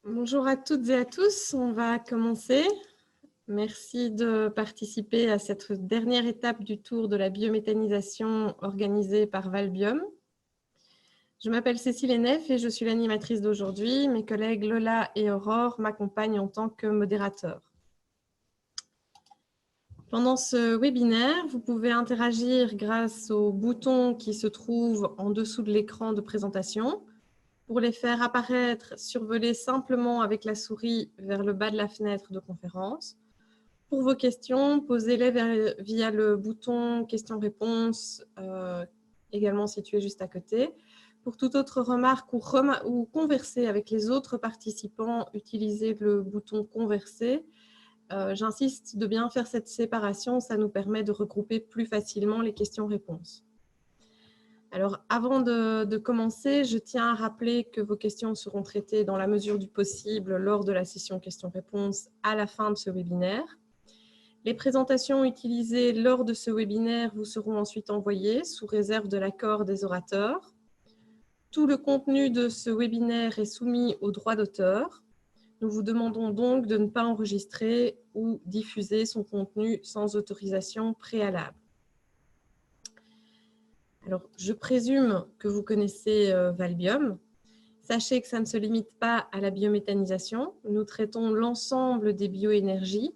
Bonjour à toutes et à tous, on va commencer. Merci de participer à cette dernière étape du tour de la biométhanisation organisée par Valbiome. Je m'appelle Cécile Henneff et je suis l'animatrice d'aujourd'hui. Mes collègues Lola et Aurore m'accompagnent en tant que modérateurs. Pendant ce webinaire, vous pouvez interagir grâce aux boutons qui se trouvent en dessous de l'écran de présentation. Pour les faire apparaître, survolez simplement avec la souris vers le bas de la fenêtre de conférence. Pour vos questions, posez-les via le bouton questions-réponses, également situé juste à côté. Pour toute autre remarque ou converser avec les autres participants, utilisez le bouton converser. J'insiste de bien faire cette séparation, ça nous permet de regrouper plus facilement les questions-réponses. Alors, avant de commencer, je tiens à rappeler que vos questions seront traitées dans la mesure du possible lors de la session questions-réponses à la fin de ce webinaire. Les présentations utilisées lors de ce webinaire vous seront ensuite envoyées sous réserve de l'accord des orateurs. Tout le contenu de ce webinaire est soumis aux droits d'auteur. Nous vous demandons donc de ne pas enregistrer ou diffuser son contenu sans autorisation préalable. Alors, je présume que vous connaissez Valbiome. Sachez que ça ne se limite pas à la biométhanisation. Nous traitons l'ensemble des bioénergies,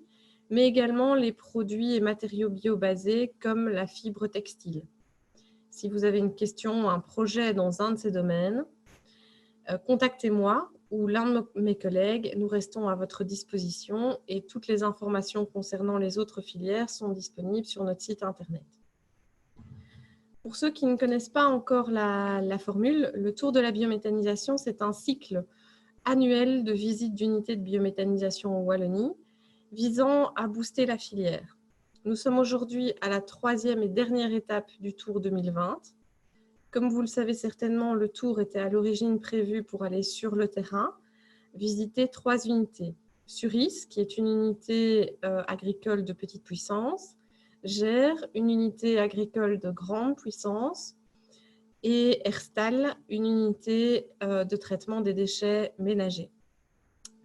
mais également les produits et matériaux biobasés comme la fibre textile. Si vous avez une question ou un projet dans un de ces domaines, contactez-moi ou l'un de mes collègues. Nous restons à votre disposition et toutes les informations concernant les autres filières sont disponibles sur notre site internet. Pour ceux qui ne connaissent pas encore la formule, le tour de la biométhanisation, c'est un cycle annuel de visites d'unités de biométhanisation en Wallonie, visant à booster la filière. Nous sommes aujourd'hui à la troisième et dernière étape du Tour 2020. Comme vous le savez certainement, le Tour était à l'origine prévu pour aller sur le terrain, visiter 3 unités. Suris, qui est une unité agricole de petite puissance, Gers, une unité agricole de grande puissance, et Herstal, une unité de traitement des déchets ménagers.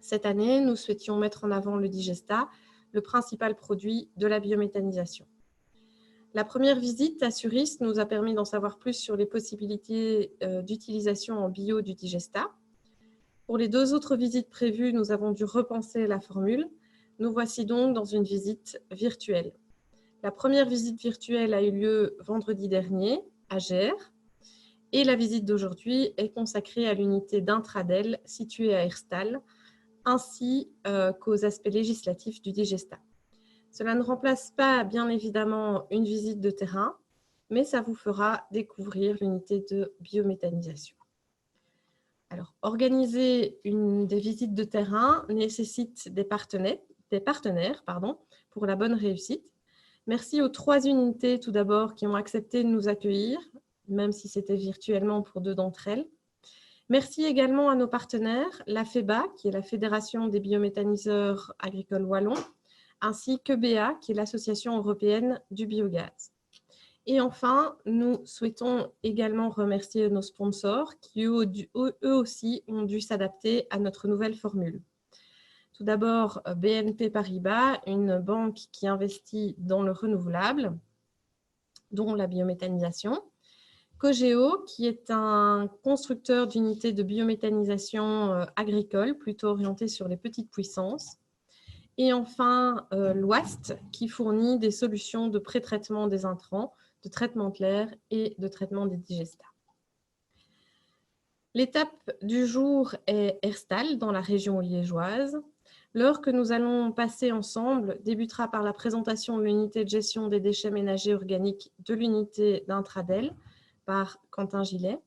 Cette année, nous souhaitions mettre en avant le digesta, le principal produit de la biométhanisation. La première visite à Suris nous a permis d'en savoir plus sur les possibilités d'utilisation en bio du digesta. Pour les 2 autres visites prévues, nous avons dû repenser la formule. Nous voici donc dans une visite virtuelle. La première visite virtuelle a eu lieu vendredi dernier à Gers et la visite d'aujourd'hui est consacrée à l'unité d'Intradel située à Herstal, ainsi qu'aux aspects législatifs du digesta. Cela ne remplace pas, bien évidemment, une visite de terrain, mais ça vous fera découvrir l'unité de biométhanisation. Alors, organiser des visites de terrain nécessite des partenaires pour la bonne réussite. Merci aux 3 unités, tout d'abord, qui ont accepté de nous accueillir, même si c'était virtuellement pour 2 d'entre elles. Merci également à nos partenaires, la FEBA, qui est la Fédération des biométhaniseurs agricoles wallons, ainsi que BEA, qui est l'Association européenne du biogaz. Et enfin, nous souhaitons également remercier nos sponsors qui, eux aussi, ont dû s'adapter à notre nouvelle formule. Tout d'abord, BNP Paribas, une banque qui investit dans le renouvelable, dont la biométhanisation. Cogeo, qui est un constructeur d'unités de biométhanisation agricole, plutôt orienté sur les petites puissances. Et enfin, l'Ouast, qui fournit des solutions de pré-traitement des intrants, de traitement de l'air et de traitement des digestats. L'étape du jour est Herstal, dans la région liégeoise. L'heure que nous allons passer ensemble débutera par la présentation de l'unité de gestion des déchets ménagers organiques de l'unité d'Intradel par Quentin Gillet.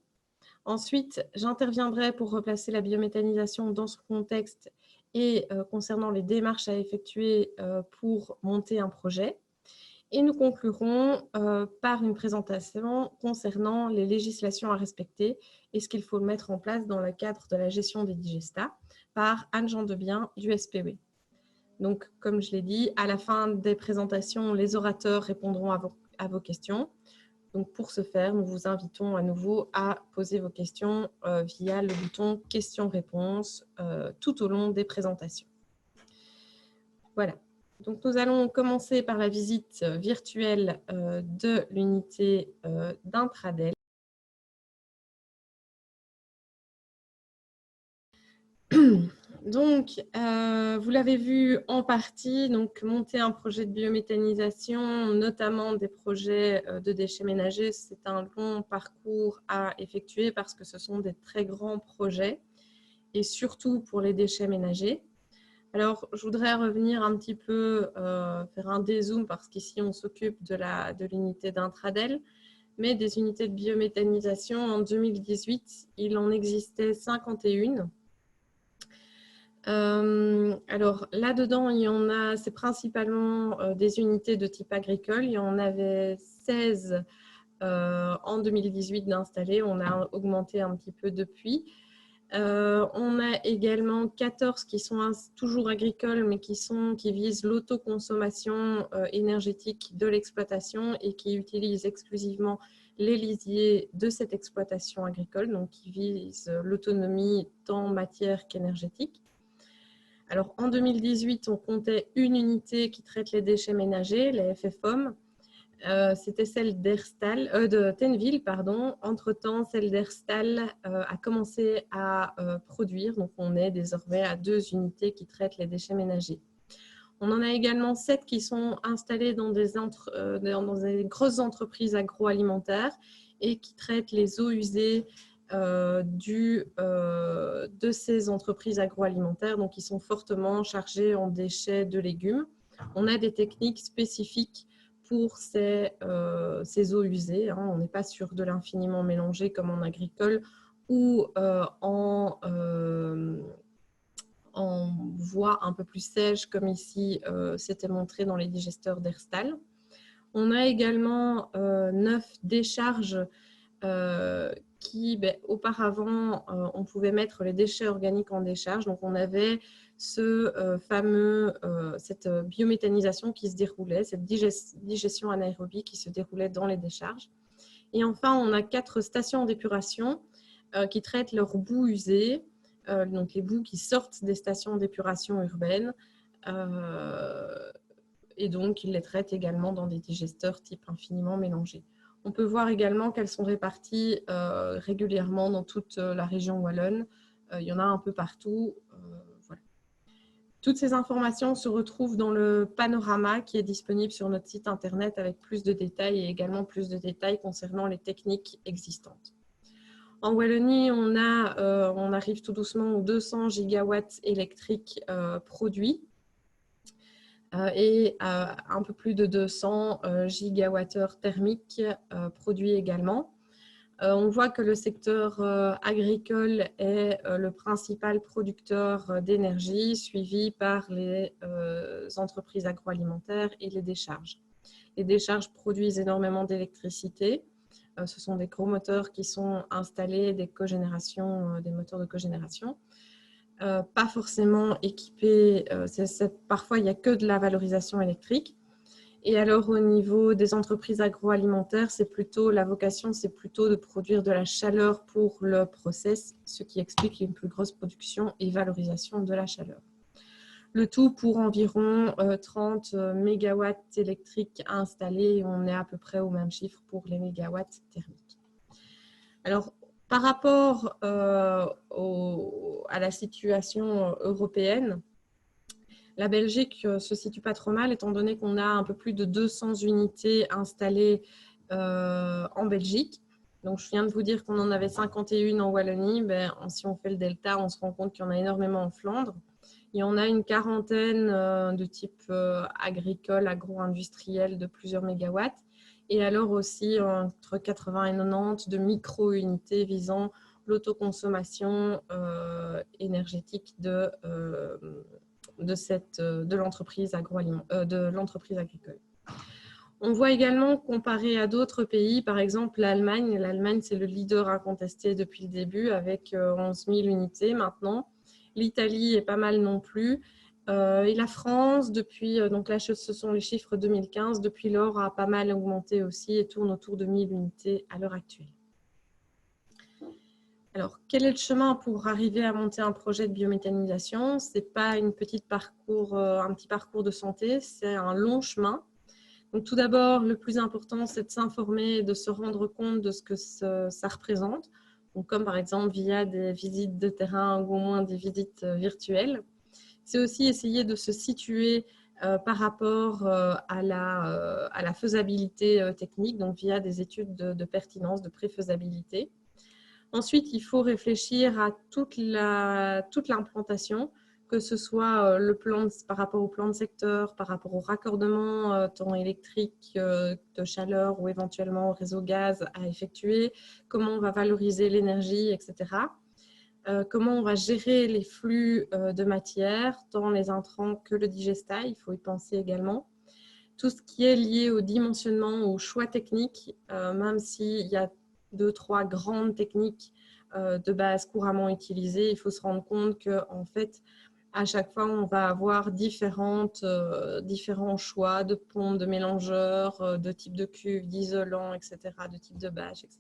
Ensuite, j'interviendrai pour replacer la biométhanisation dans son contexte et concernant les démarches à effectuer pour monter un projet. Et nous conclurons par une présentation concernant les législations à respecter et ce qu'il faut mettre en place dans le cadre de la gestion des digestats par Anne-Jean Debien du SPW. Donc, comme je l'ai dit, à la fin des présentations, les orateurs répondront à vos questions. Donc, pour ce faire, nous vous invitons à nouveau à poser vos questions via le bouton questions-réponses tout au long des présentations. Voilà. Donc, nous allons commencer par la visite virtuelle de l'unité d'Intradel. Donc, vous l'avez vu en partie, donc monter un projet de biométhanisation, notamment des projets de déchets ménagers, c'est un long parcours à effectuer parce que ce sont des très grands projets et surtout pour les déchets ménagers. Alors, je voudrais revenir un petit peu, faire un dézoom parce qu'ici, on s'occupe de l'unité d'Intradel, mais des unités de biométhanisation, en 2018, il en existait 51. Alors là-dedans, il y en a, c'est principalement des unités de type agricole. Il y en avait 16 en 2018 d'installés. On a augmenté un petit peu depuis. On a également 14 qui sont toujours agricoles, mais qui visent l'autoconsommation énergétique de l'exploitation et qui utilisent exclusivement les lisiers de cette exploitation agricole, donc qui visent l'autonomie tant matière qu'énergétique. Alors, en 2018, on comptait une unité qui traite les déchets ménagers, les FFOM. C'était celle de Tenneville, pardon. Entre-temps, celle d'Herstal a commencé à produire. Donc, on est désormais à 2 unités qui traitent les déchets ménagers. On en a également 7 qui sont installées dans des grosses entreprises agroalimentaires et qui traitent les eaux usées de ces entreprises agroalimentaires, donc qui sont fortement chargées en déchets de légumes. On a des techniques spécifiques pour ces eaux usées. On n'est pas sur de l'infiniment mélangé comme en agricole ou en voie un peu plus sèche comme ici c'était montré dans les digesteurs d'Herstal. On a également 9 décharges qui, auparavant, on pouvait mettre les déchets organiques en décharge. Donc, on avait cette biométhanisation qui se déroulait, cette digestion anaérobie qui se déroulait dans les décharges. Et enfin, on a 4 stations d'épuration qui traitent leurs boues usées, donc les boues qui sortent des stations d'épuration urbaines. Et donc, ils les traitent également dans des digesteurs type infiniment mélangés. On peut voir également qu'elles sont réparties régulièrement dans toute la région wallonne. Il y en a un peu partout. Voilà. Toutes ces informations se retrouvent dans le panorama qui est disponible sur notre site internet avec plus de détails et également plus de détails concernant les techniques existantes. En Wallonie, on arrive tout doucement aux 200 gigawatts électriques produits et un peu plus de 200 gigawattheures thermiques produits également. On voit que le secteur agricole est le principal producteur d'énergie, suivi par les entreprises agroalimentaires et les décharges. Les décharges produisent énormément d'électricité. Ce sont des gros moteurs qui sont installés, des moteurs de cogénération. Pas forcément équipés, parfois il n'y a que de la valorisation électrique. Et alors au niveau des entreprises agroalimentaires, la vocation c'est plutôt de produire de la chaleur pour le process, ce qui explique une plus grosse production et valorisation de la chaleur. Le tout pour environ 30 mégawatts électriques installés, on est à peu près au même chiffre pour les mégawatts thermiques. Alors, par rapport à la situation européenne, la Belgique se situe pas trop mal, étant donné qu'on a un peu plus de 200 unités installées en Belgique. Donc, je viens de vous dire qu'on en avait 51 en Wallonie. Si on fait le delta, on se rend compte qu'il y en a énormément en Flandre. Il y en a une quarantaine de type agricole, agro-industriel de plusieurs mégawatts. Et alors aussi entre 80 et 90 de micro-unités visant l'autoconsommation énergétique de l'entreprise agricole. On voit également, comparé à d'autres pays, par exemple l'Allemagne. L'Allemagne, c'est le leader incontesté depuis le début avec 11 000 unités maintenant. L'Italie est pas mal non plus. Et la France, depuis, donc là ce sont les chiffres 2015, depuis lors a pas mal augmenté aussi et tourne autour de 1000 unités à l'heure actuelle. Alors, quel est le chemin pour arriver à monter un projet de biométhanisation? Ce n'est pas un petit parcours de santé, c'est un long chemin. Donc, tout d'abord, le plus important, c'est de s'informer et de se rendre compte de ce que ça représente. Donc, comme par exemple via des visites de terrain ou au moins des visites virtuelles. C'est aussi essayer de se situer par rapport à la faisabilité technique, donc via des études de pertinence, de préfaisabilité. Ensuite, il faut réfléchir à toute l'implantation, que ce soit par rapport au plan de secteur, par rapport au raccordement tant électrique de chaleur ou éventuellement au réseau gaz à effectuer, comment on va valoriser l'énergie, etc. Comment on va gérer les flux de matière, tant les intrants que le digestail, il faut y penser également. Tout ce qui est lié au dimensionnement, au choix technique, même s'il y a 2-3 grandes techniques de base couramment utilisées, il faut se rendre compte qu'en fait, à chaque fois, on va avoir différents choix de pompes, de mélangeurs, de type de cuve, d'isolants, etc., de type de bâche, etc.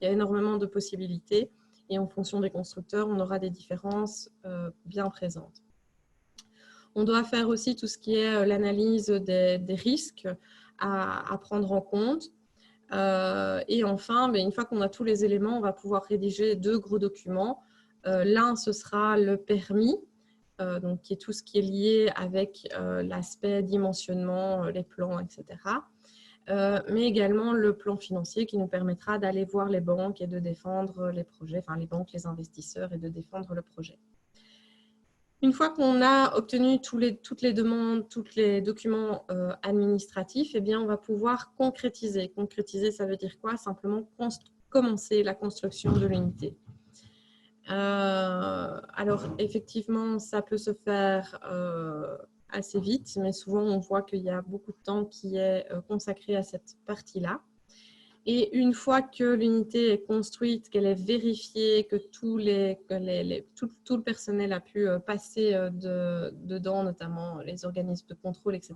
Il y a énormément de possibilités et en fonction des constructeurs, on aura des différences bien présentes. On doit faire aussi tout ce qui est l'analyse des risques à prendre en compte. Et enfin, une fois qu'on a tous les éléments, on va pouvoir rédiger 2 gros documents. L'un, ce sera le permis, donc qui est tout ce qui est lié avec l'aspect dimensionnement, les plans, etc. Mais également le plan financier qui nous permettra d'aller voir les banques et de défendre les projets, enfin les banques, les investisseurs et de défendre le projet. Une fois qu'on a obtenu toutes les demandes, tous les documents administratifs, eh bien, on va pouvoir concrétiser. Concrétiser, ça veut dire quoi? Simplement commencer la construction de l'unité. Alors, effectivement, ça peut se faire assez vite, mais souvent, on voit qu'il y a beaucoup de temps qui est consacré à cette partie-là. Et une fois que l'unité est construite, qu'elle est vérifiée, que tout le personnel a pu passer dedans, notamment les organismes de contrôle, etc.,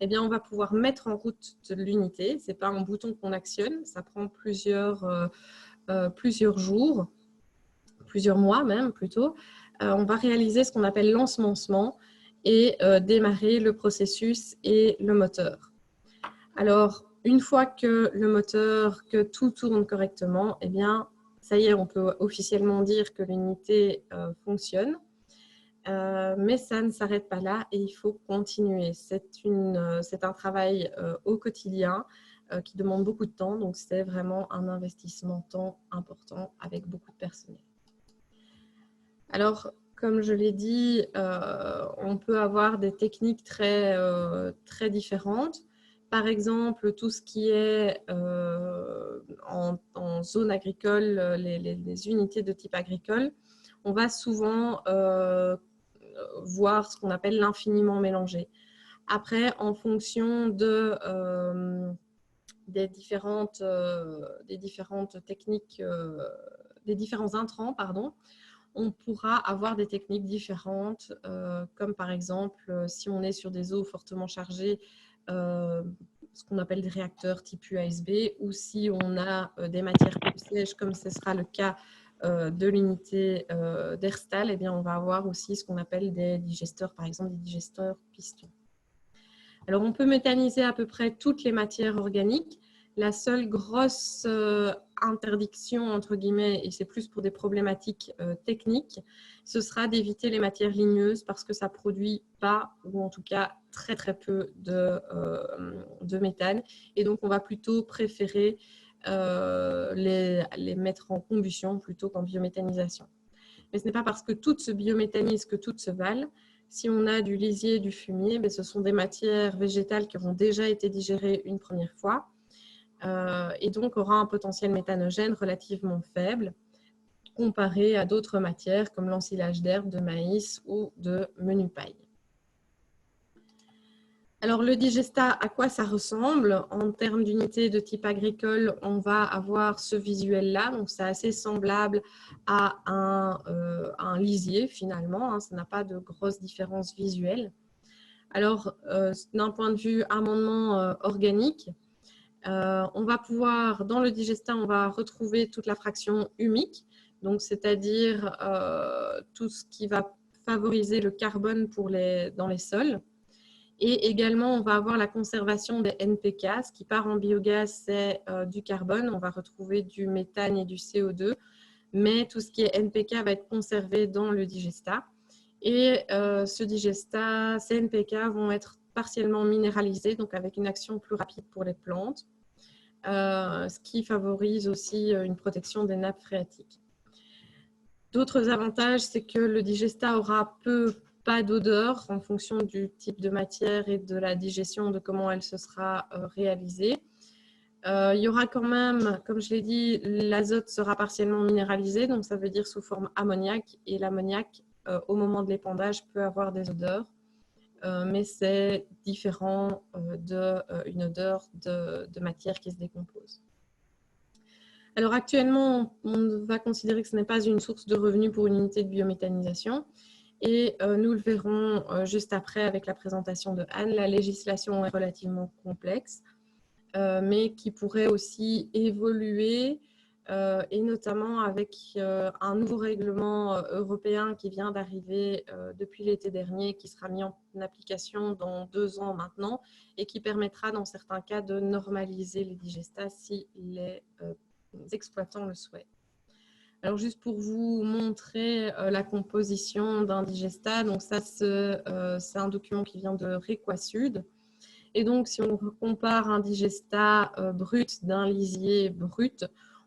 eh bien, on va pouvoir mettre en route l'unité. Ce n'est pas un bouton qu'on actionne, ça prend plusieurs jours, plusieurs mois même plutôt. On va réaliser ce qu'on appelle l'ensemencement et démarrer le processus et le moteur. Alors, une fois que le moteur, que tout tourne correctement, eh bien, ça y est, on peut officiellement dire que l'unité fonctionne. Mais ça ne s'arrête pas là et il faut continuer. C'est un travail au quotidien qui demande beaucoup de temps, donc c'est vraiment un investissement temps important avec beaucoup de personnel. Alors, comme je l'ai dit, on peut avoir des techniques très différentes. Par exemple, tout ce qui est en zone agricole, les unités de type agricole, on va souvent voir ce qu'on appelle l'infiniment mélangé. Après, en fonction des différentes techniques, des différents intrants, pardon, on pourra avoir des techniques différentes, comme par exemple, si on est sur des eaux fortement chargées, ce qu'on appelle des réacteurs type USB, ou si on a des matières plus sèches, comme ce sera le cas de l'unité d'Herstal, eh bien, on va avoir aussi ce qu'on appelle des digesteurs, par exemple des digesteurs pistons. Alors, on peut méthaniser à peu près toutes les matières organiques. La seule grosse interdiction, entre guillemets, et c'est plus pour des problématiques techniques, ce sera d'éviter les matières ligneuses parce que ça ne produit pas, ou en tout cas très très peu de méthane. Et donc, on va plutôt préférer les mettre en combustion plutôt qu'en biométhanisation. Mais ce n'est pas parce que toutes se biométhanisent que toutes se valent. Si on a du lisier, du fumier, ce sont des matières végétales qui auront déjà été digérées une première fois. Et donc aura un potentiel méthanogène relativement faible comparé à d'autres matières comme l'ensilage d'herbe, de maïs ou de menu paille. Alors, le digestat, à quoi ça ressemble? En termes d'unités de type agricole, on va avoir ce visuel-là. Donc, c'est assez semblable à un lisier, finalement. Hein, ça n'a pas de grosses différences visuelles. Alors, d'un point de vue amendement organique, on va pouvoir, dans le digestat, on va retrouver toute la fraction humique, donc c'est-à-dire tout ce qui va favoriser le carbone dans les sols. Et également, on va avoir la conservation des NPK. Ce qui part en biogaz, c'est du carbone. On va retrouver du méthane et du CO2. Mais tout ce qui est NPK va être conservé dans le digestat. Et ces NPK vont être partiellement minéralisés, donc avec une action plus rapide pour les plantes, ce qui favorise aussi une protection des nappes phréatiques. D'autres avantages, c'est que le digestat aura pas d'odeur en fonction du type de matière et de la digestion, de comment elle se sera réalisée. Il y aura quand même, comme je l'ai dit, l'azote sera partiellement minéralisé, donc ça veut dire sous forme ammoniaque, et l'ammoniac, au moment de l'épandage, peut avoir des odeurs, mais c'est différent d'une odeur de matière qui se décompose. Alors actuellement, on va considérer que ce n'est pas une source de revenus pour une unité de biométhanisation. Et nous le verrons juste après avec la présentation de Anne. La législation est relativement complexe, mais qui pourrait aussi évoluer, et notamment avec un nouveau règlement européen qui vient d'arriver depuis l'été dernier, qui sera mis en application dans 2 ans maintenant, et qui permettra dans certains cas de normaliser les digestats si les exploitants le souhaitent. Alors, juste pour vous montrer la composition d'un digestat, donc ça, c'est un document qui vient de Réquasud. Et donc, si on compare un digestat brut d'un lisier brut,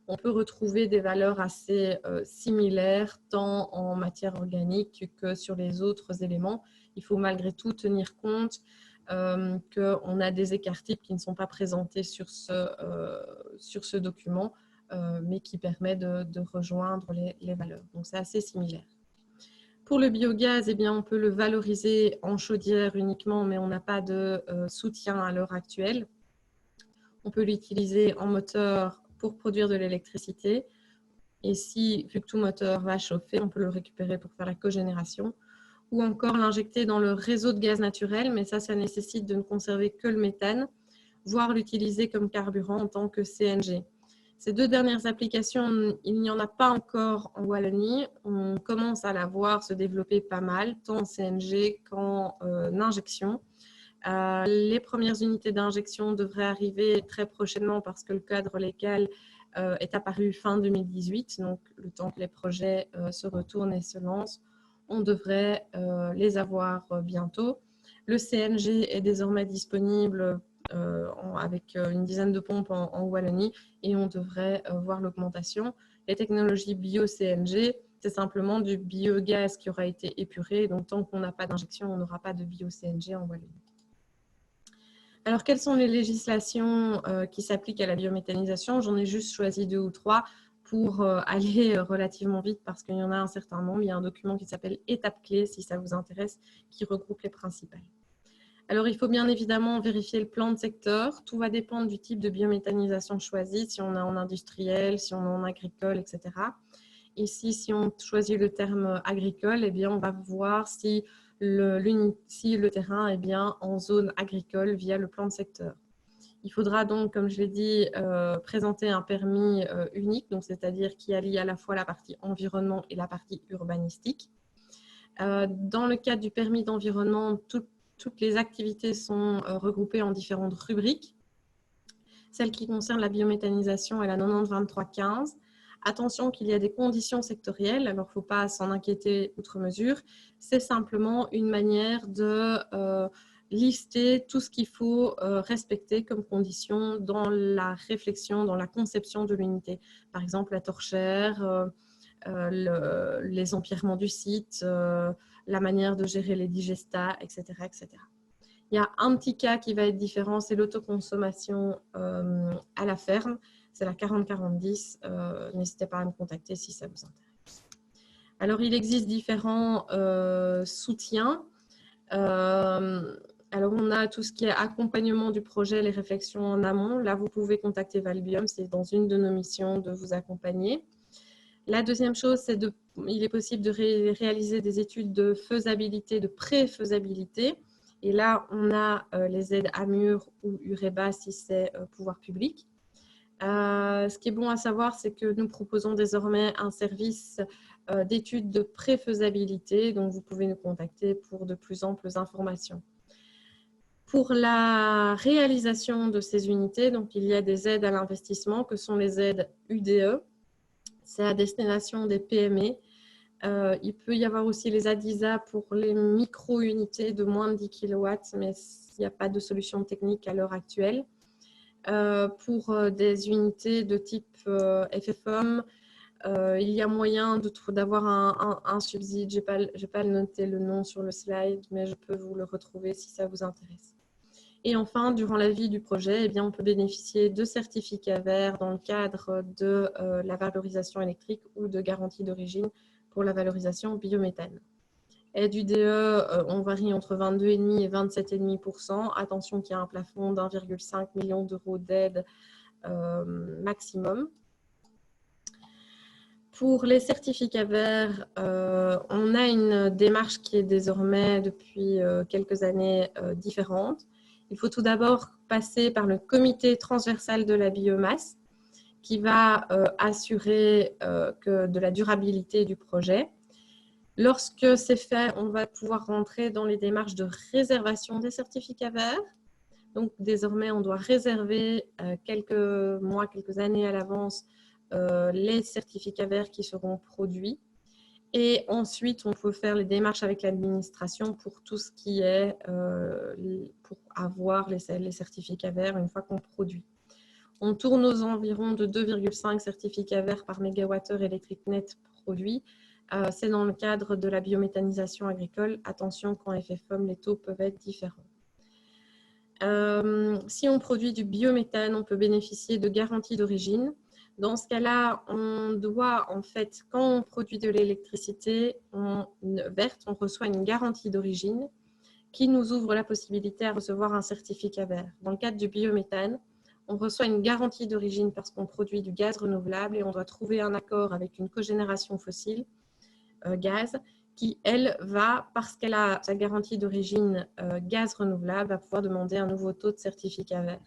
on peut retrouver des valeurs assez similaires, tant en matière organique que sur les autres éléments. Il faut malgré tout tenir compte qu'on a des écarts types qui ne sont pas présentés sur ce document, mais qui permet de rejoindre les valeurs. Donc, c'est assez similaire. Pour le biogaz, eh bien, on peut le valoriser en chaudière uniquement, mais on n'a pas de soutien à l'heure actuelle. On peut l'utiliser en moteur pour produire de l'électricité. Et si, vu que tout moteur va chauffer, on peut le récupérer pour faire la cogénération. Ou encore l'injecter dans le réseau de gaz naturel, mais ça nécessite de ne conserver que le méthane, voire l'utiliser comme carburant en tant que CNG. Ces 2 dernières applications, il n'y en a pas encore en Wallonie. On commence à la voir se développer pas mal, tant en CNG qu'en injection. Les premières unités d'injection devraient arriver très prochainement parce que le cadre légal est apparu fin 2018. Donc, le temps que les projets se retournent et se lancent, on devrait les avoir bientôt. Le CNG est désormais disponible avec une dizaine de pompes en Wallonie, et on devrait voir l'augmentation. Les technologies bio-CNG, c'est simplement du biogaz qui aura été épuré. Donc, tant qu'on n'a pas d'injection, on n'aura pas de bio-CNG en Wallonie. Alors, quelles sont les législations qui s'appliquent à la biométhanisation? J'en ai juste choisi 2 ou 3 pour aller relativement vite parce qu'il y en a un certain nombre. Il y a un document qui s'appelle Étapes clés, si ça vous intéresse, qui regroupe les principales. Alors, il faut bien évidemment vérifier le plan de secteur. Tout va dépendre du type de biométhanisation choisi, si on est en industriel, si on est en agricole, etc. Ici, si on choisit le terme agricole, eh bien, on va voir si le terrain est bien en zone agricole via le plan de secteur. Il faudra donc, comme je l'ai dit, présenter un permis unique, c'est-à-dire qui allie à la fois la partie environnement et la partie urbanistique. Dans le cadre du permis d'environnement, toutes les activités sont regroupées en différentes rubriques. Celle qui concerne la biométhanisation est la 90-23-15. Attention qu'il y a des conditions sectorielles, alors il ne faut pas s'en inquiéter outre mesure. C'est simplement une manière de lister tout ce qu'il faut respecter comme conditions dans la réflexion, dans la conception de l'unité. Par exemple, la torchère, les empierrements du site, la manière de gérer les digestats, etc., etc. Il y a un petit cas qui va être différent, c'est l'autoconsommation à la ferme. C'est la 40-40-10. N'hésitez pas à me contacter si ça vous intéresse. Alors, il existe différents soutiens. Alors, on a tout ce qui est accompagnement du projet, les réflexions en amont. Là, vous pouvez contacter Valbium, c'est dans une de nos missions de vous accompagner. La deuxième chose, il est possible de réaliser des études de faisabilité, de pré-faisabilité. Et là, on a les aides AMUR ou UREBA si c'est pouvoir public. Ce qui est bon à savoir, c'est que nous proposons désormais un service d'études de pré-faisabilité, donc vous pouvez nous contacter pour de plus amples informations. Pour la réalisation de ces unités, donc il y a des aides à l'investissement que sont les aides UDE. C'est à destination des PME. Il peut y avoir aussi les ADISA pour les micro-unités de moins de 10 kW, mais il n'y a pas de solution technique à l'heure actuelle. Pour des unités de type FFHOM, il y a moyen d'avoir un subside. Je n'ai pas noté le nom sur le slide, mais je peux vous le retrouver si ça vous intéresse. Et enfin, durant la vie du projet, eh bien, on peut bénéficier de certificats verts dans le cadre de la valorisation électrique ou de garantie d'origine pour la valorisation biométhane. Aide UDE, on varie entre 22,5 et 27,5 %. Attention qu'il y a un plafond d'1,5 million d'euros d'aide maximum. Pour les certificats verts, on a une démarche qui est désormais depuis quelques années différente. Il faut tout d'abord passer par le comité transversal de la biomasse qui va assurer de la durabilité du projet. Lorsque c'est fait, on va pouvoir rentrer dans les démarches de réservation des certificats verts. Donc, désormais, on doit réserver quelques mois, quelques années à l'avance les certificats verts qui seront produits. Et ensuite, on peut faire les démarches avec l'administration pour tout ce qui est pour avoir les certificats verts une fois qu'on produit. On tourne aux environs de 2,5 certificats verts par mégawattheure électrique net produit. C'est dans le cadre de la biométhanisation agricole. Attention, qu'en FFHOM, les taux peuvent être différents. Si on produit du biométhane, on peut bénéficier de garanties d'origine. Dans ce cas-là, on doit, en fait, quand on produit de l'électricité verte, on reçoit une garantie d'origine qui nous ouvre la possibilité à recevoir un certificat vert. Dans le cadre du biométhane, on reçoit une garantie d'origine parce qu'on produit du gaz renouvelable et on doit trouver un accord avec une cogénération fossile, gaz, qui, elle, va, parce qu'elle a sa garantie d'origine gaz renouvelable, va pouvoir demander un nouveau taux de certificat vert.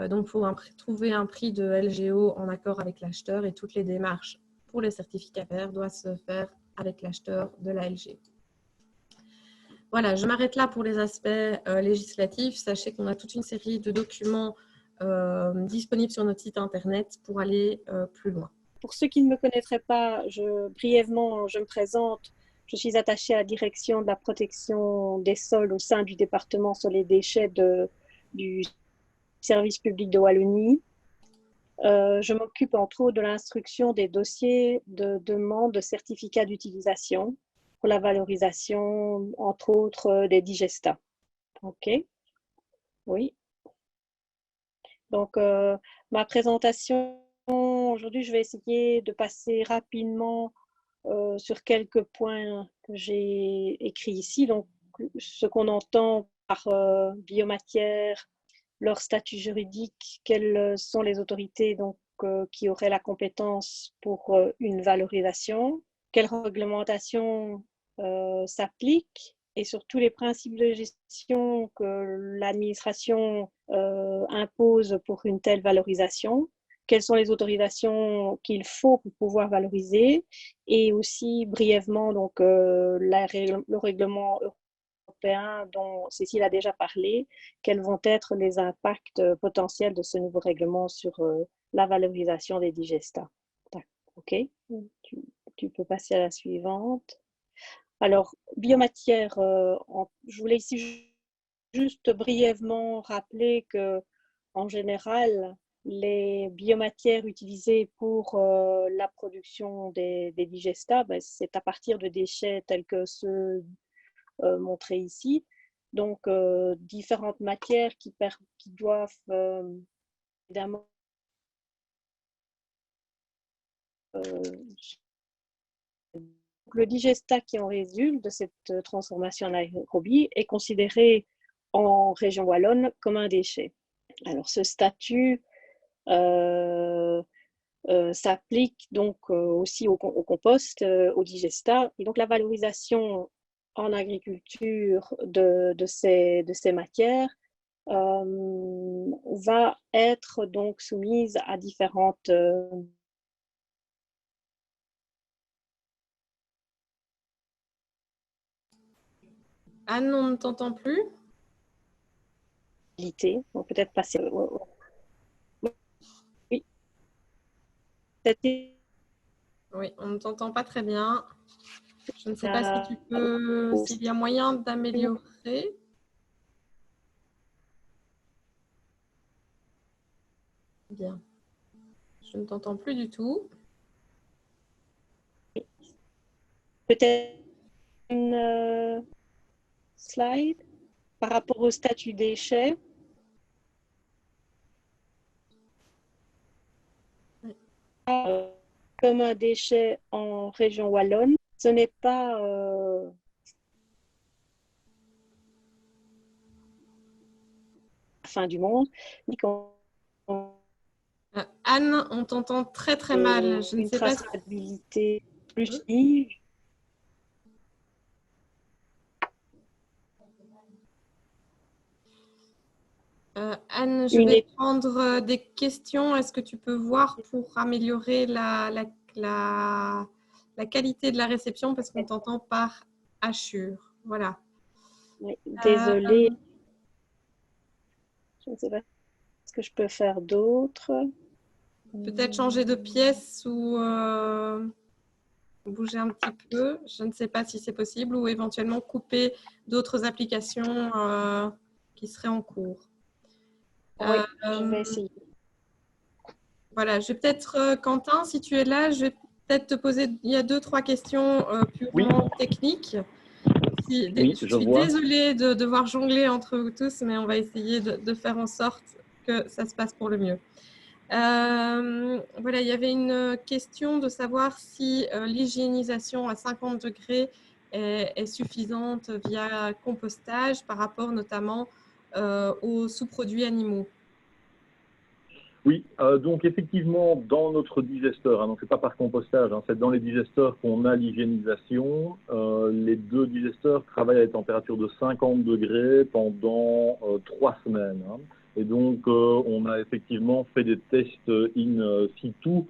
Donc, il faut trouver un prix de LGO en accord avec l'acheteur et toutes les démarches pour les certificats verts doivent se faire avec l'acheteur de la LGO. Voilà, je m'arrête là pour les aspects législatifs. Sachez qu'on a toute une série de documents disponibles sur notre site internet pour aller plus loin. Pour ceux qui ne me connaîtraient pas, brièvement, je me présente. Je suis attachée à la direction de la protection des sols au sein du département sur les déchets du service public de Wallonie. Je m'occupe entre autres de l'instruction des dossiers de demande de certificat d'utilisation pour la valorisation, entre autres, des digestats. OK. Oui. Donc, ma présentation, aujourd'hui, je vais essayer de passer rapidement sur quelques points que j'ai écrits ici. Donc, ce qu'on entend par biomatière, leur statut juridique, quelles sont les autorités donc, qui auraient la compétence pour une valorisation, quelle réglementation s'applique et surtout les principes de gestion que l'administration impose pour une telle valorisation, quelles sont les autorisations qu'il faut pour pouvoir valoriser et aussi brièvement donc, le règlement européen dont Cécile a déjà parlé, quels vont être les impacts potentiels de ce nouveau règlement sur la valorisation des digestats. OK, tu peux passer à la suivante. Alors, biomatière, je voulais ici juste brièvement rappeler que, en général, les biomatières utilisées pour la production des digestats, ben, c'est à partir de déchets tels que ceux montrés ici. Donc, différentes matières qui doivent évidemment le digestat qui en résulte de cette transformation en aérobie est considéré en région wallonne comme un déchet. Alors, ce statut s'applique donc aussi au compost, au digestat. Et donc, la valorisation en agriculture de ces matières va être donc soumise à différentes Anne, on ne t'entend plus. donc peut-être passer. Oui, Oui, on ne t'entend pas très bien. Je ne sais pas si tu peux, s'il y a moyen d'améliorer. Bien. Je ne t'entends plus du tout. peut-être une slide par rapport au statut déchet. Comme un déchet en région wallonne, ce n'est pas la fin du monde, ni quand Anne, on t'entend très très mal. Je ne une sais pas traçabilité plus vive. Anne, je vais prendre des questions. Est-ce que tu peux voir pour améliorer la qualité de la réception parce qu'on t'entend par hachure. Voilà. Oui, désolée. Je ne sais pas ce que je peux faire d'autre. Peut-être changer de pièce ou bouger un petit peu. Je ne sais pas si c'est possible ou éventuellement couper d'autres applications qui seraient en cours. Oui, je vais essayer. Voilà, je vais peut-être, Quentin, si tu es là, je vais peut-être te poser, il y a 2-3 questions purement techniques. Je suis désolée de devoir jongler entre vous tous, mais on va essayer de faire en sorte que ça se passe pour le mieux. Voilà, il y avait une question de savoir si l'hygiénisation à 50 degrés est suffisante via compostage par rapport notamment aux sous-produits animaux. Oui, donc effectivement, dans notre digesteur, donc c'est pas par compostage, c'est dans les digesteurs qu'on a l'hygiénisation. Les deux digesteurs travaillent à des températures de 50 degrés pendant 3 semaines. Et donc, on a effectivement fait des tests in situ,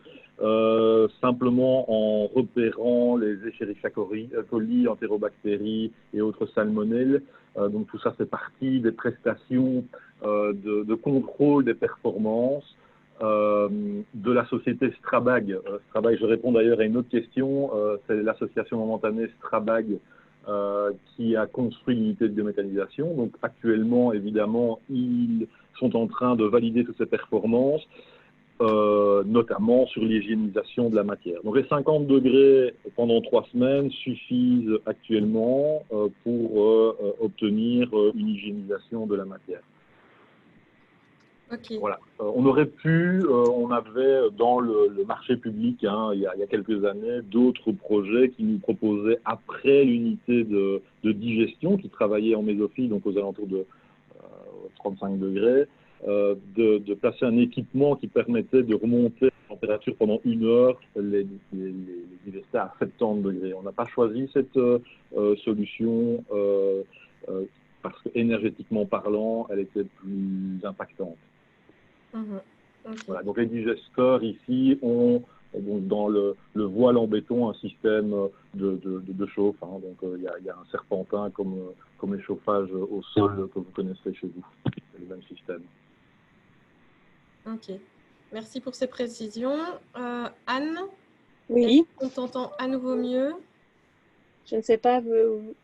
simplement en repérant les Escherichia coli, entérobactéries et autres salmonelles. Donc tout ça fait partie des prestations de contrôle des performances de la société Strabag. Strabag, je réponds d'ailleurs à une autre question. C'est l'association momentanée Strabag qui a construit l'unité de biométhanisation. Donc actuellement, évidemment, ils sont en train de valider toutes ces performances, notamment sur l'hygiénisation de la matière. Donc les 50 degrés pendant 3 semaines suffisent actuellement pour obtenir une hygiénisation de la matière. Okay. Voilà. On aurait pu, on avait dans le marché public, il y a quelques années, d'autres projets qui nous proposaient, après l'unité de digestion, qui travaillait en mésophilie, donc aux alentours de 35 degrés, de placer un équipement qui permettait de remonter la température pendant 1 heure, les digestats à 70 degrés. On n'a pas choisi cette solution parce qu'énergétiquement parlant, elle était plus impactante. Okay. Voilà, donc les digesteurs ici ont donc dans le voile en béton un système de chauffe. Donc il y a un serpentin comme les chauffages au sol que vous connaissez chez vous. C'est le même système. Ok. Merci pour ces précisions. Anne, oui. On t'entend à nouveau mieux. Je ne sais pas,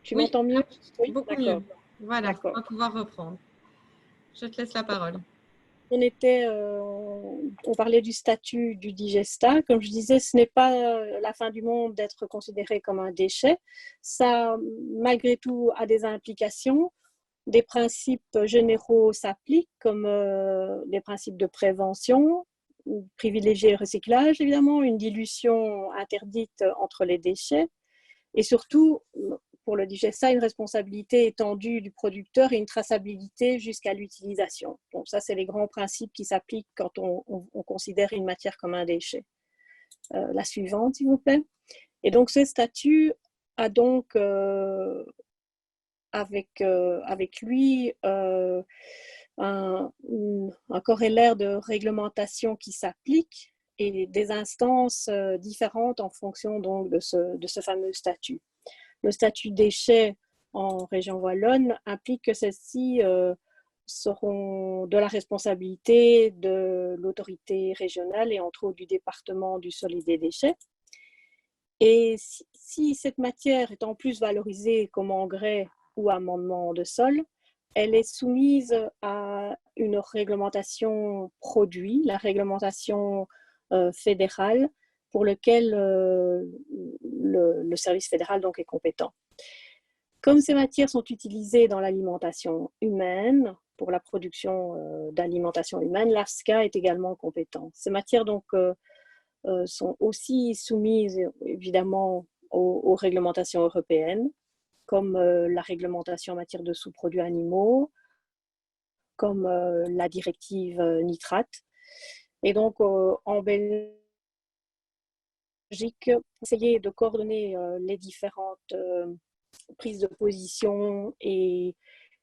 tu m'entends mieux? Oui, beaucoup mieux. Voilà, on va pouvoir reprendre. Je te laisse la parole. On parlait du statut du digestat. Comme je disais, ce n'est pas la fin du monde d'être considéré comme un déchet. Ça, malgré tout, a des implications. Des principes généraux s'appliquent, comme des principes de prévention, privilégier le recyclage, évidemment, une dilution interdite entre les déchets. Et surtout, pour le digesta une responsabilité étendue du producteur et une traçabilité jusqu'à l'utilisation. Donc ça, c'est les grands principes qui s'appliquent quand on considère une matière comme un déchet. La suivante, s'il vous plaît. Et donc ce statut a donc avec lui un corrélaire de réglementation qui s'applique et des instances différentes en fonction donc de ce fameux statut. Le statut déchets en région wallonne implique que celles-ci seront de la responsabilité de l'autorité régionale et entre autres du département du sol et des déchets. Et si cette matière est en plus valorisée comme engrais ou amendement de sol, elle est soumise à une réglementation produit, la réglementation fédérale, pour lequel le service fédéral donc est compétent. Comme ces matières sont utilisées dans l'alimentation humaine, pour la production d'alimentation humaine, l'AFSCA est également compétent. Ces matières donc sont aussi soumises évidemment aux réglementations européennes, comme la réglementation en matière de sous-produits animaux, comme la directive nitrate. Et donc, en Belgique, essayer de coordonner les différentes prises de position et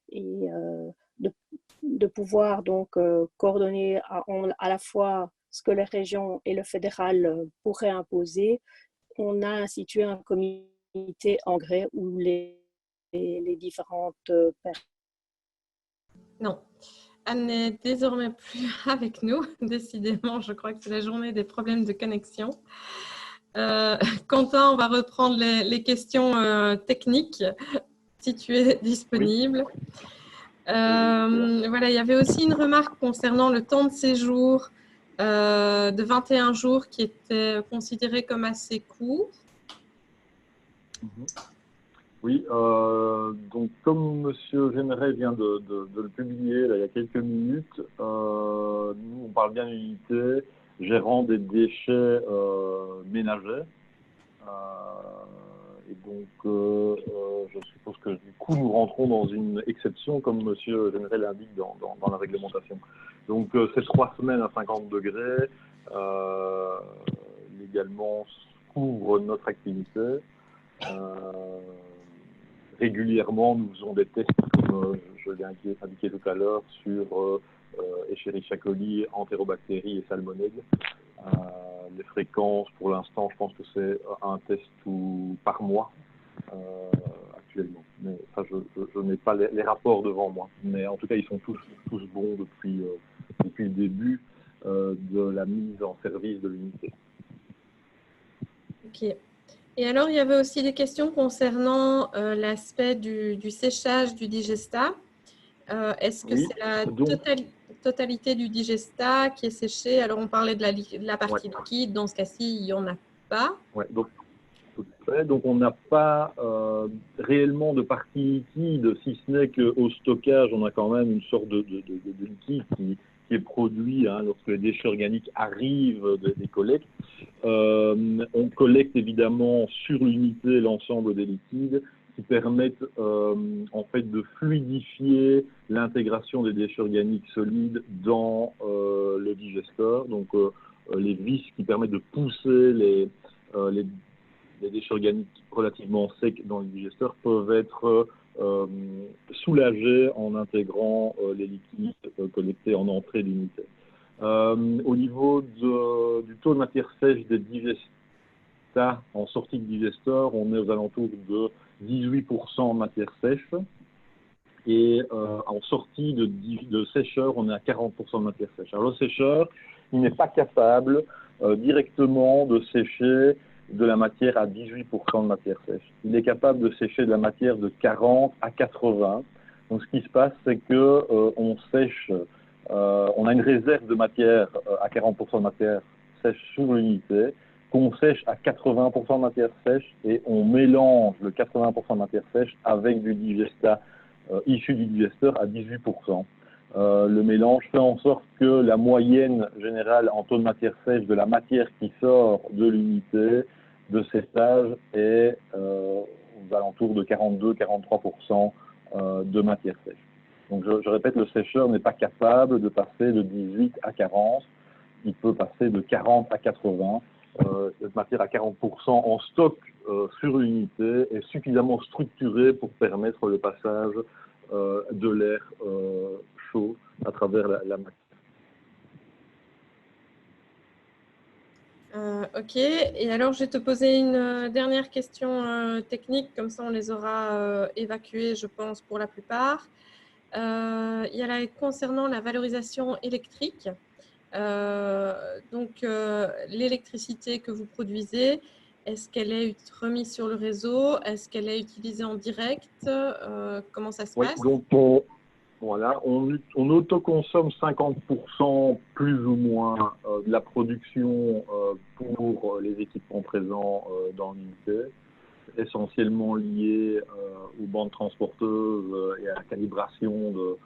de pouvoir donc coordonner à la fois ce que les régions et le fédéral pourraient imposer. On a institué un comité engrais où les différentes personnes. Non, Anne n'est désormais plus avec nous. Décidément, je crois que c'est la journée des problèmes de connexion. Quentin, on va reprendre les questions techniques, si tu es disponible. Oui. Voilà, il y avait aussi une remarque concernant le temps de séjour de 21 jours qui était considéré comme assez court. Oui, donc comme M. Généret vient de le publier là, il y a quelques minutes, nous on parle bien d'une unité gérant des déchets ménagers. Et donc je suppose que du coup nous rentrons dans une exception comme M. Généret l'indique dans la réglementation. Donc c'est 3 semaines à 50 degrés, légalement couvre notre activité. Régulièrement, nous faisons des tests, comme je l'ai indiqué tout à l'heure, sur Escherichia coli, entérobactéries et salmonelle. Les fréquences, pour l'instant, je pense que c'est un test par mois actuellement. Mais ça, je n'ai pas les rapports devant moi. Mais en tout cas, ils sont tous bons depuis le début de la mise en service de l'unité. Ok. Et alors, il y avait aussi des questions concernant l'aspect du séchage du digesta. Est-ce que c'est la totalité du digesta qui est séché? Alors, on parlait de la partie liquide. Dans ce cas-ci, il n'y en a pas. Oui, donc on n'a pas réellement de partie liquide, si ce n'est qu'au stockage, on a quand même une sorte de liquide qui est produit lorsque les déchets organiques arrivent des collectes. On collecte évidemment sur l'unité l'ensemble des liquides qui permettent en fait de fluidifier l'intégration des déchets organiques solides dans le digesteur. Donc les vis qui permettent de pousser les déchets organiques relativement secs dans le digesteur peuvent être soulagés en intégrant les liquides collectés en entrée d'unité. Au niveau du taux de matière sèche des digestats en sortie de digesteur, on est aux alentours de 18% de matière sèche. Et en sortie de sécheur, on est à 40% de matière sèche. Alors le sécheur, il n'est pas capable directement de sécher de la matière à 18% de matière sèche. Il est capable de sécher de la matière de 40 à 80. Donc ce qui se passe, c'est que on sèche, on a une réserve de matière à 40% de matière sèche sur l'unité, qu'on sèche à 80% de matière sèche et on mélange le 80% de matière sèche avec du digestat issu du digesteur à 18%. Le mélange fait en sorte que la moyenne générale en taux de matière sèche de la matière qui sort de l'unité de séchage est aux alentours de 42-43% de matière sèche. Donc je répète, le sécheur n'est pas capable de passer de 18 à 40, il peut passer de 40 à 80. Cette matière à 40% en stock sur une unité est suffisamment structurée pour permettre le passage de l'air chaud à travers la matière. Ok, et alors je vais te poser une dernière question technique, comme ça on les aura évacuées, je pense, pour la plupart. Il y a là, concernant la valorisation électrique, donc l'électricité que vous produisez, est-ce qu'elle est remise sur le réseau? Est-ce qu'elle est utilisée en direct? Comment ça se passe? Donc voilà, on autoconsomme 50% plus ou moins de la production pour les équipements présents dans l'unité, essentiellement liés aux bandes transporteuses et à la calibration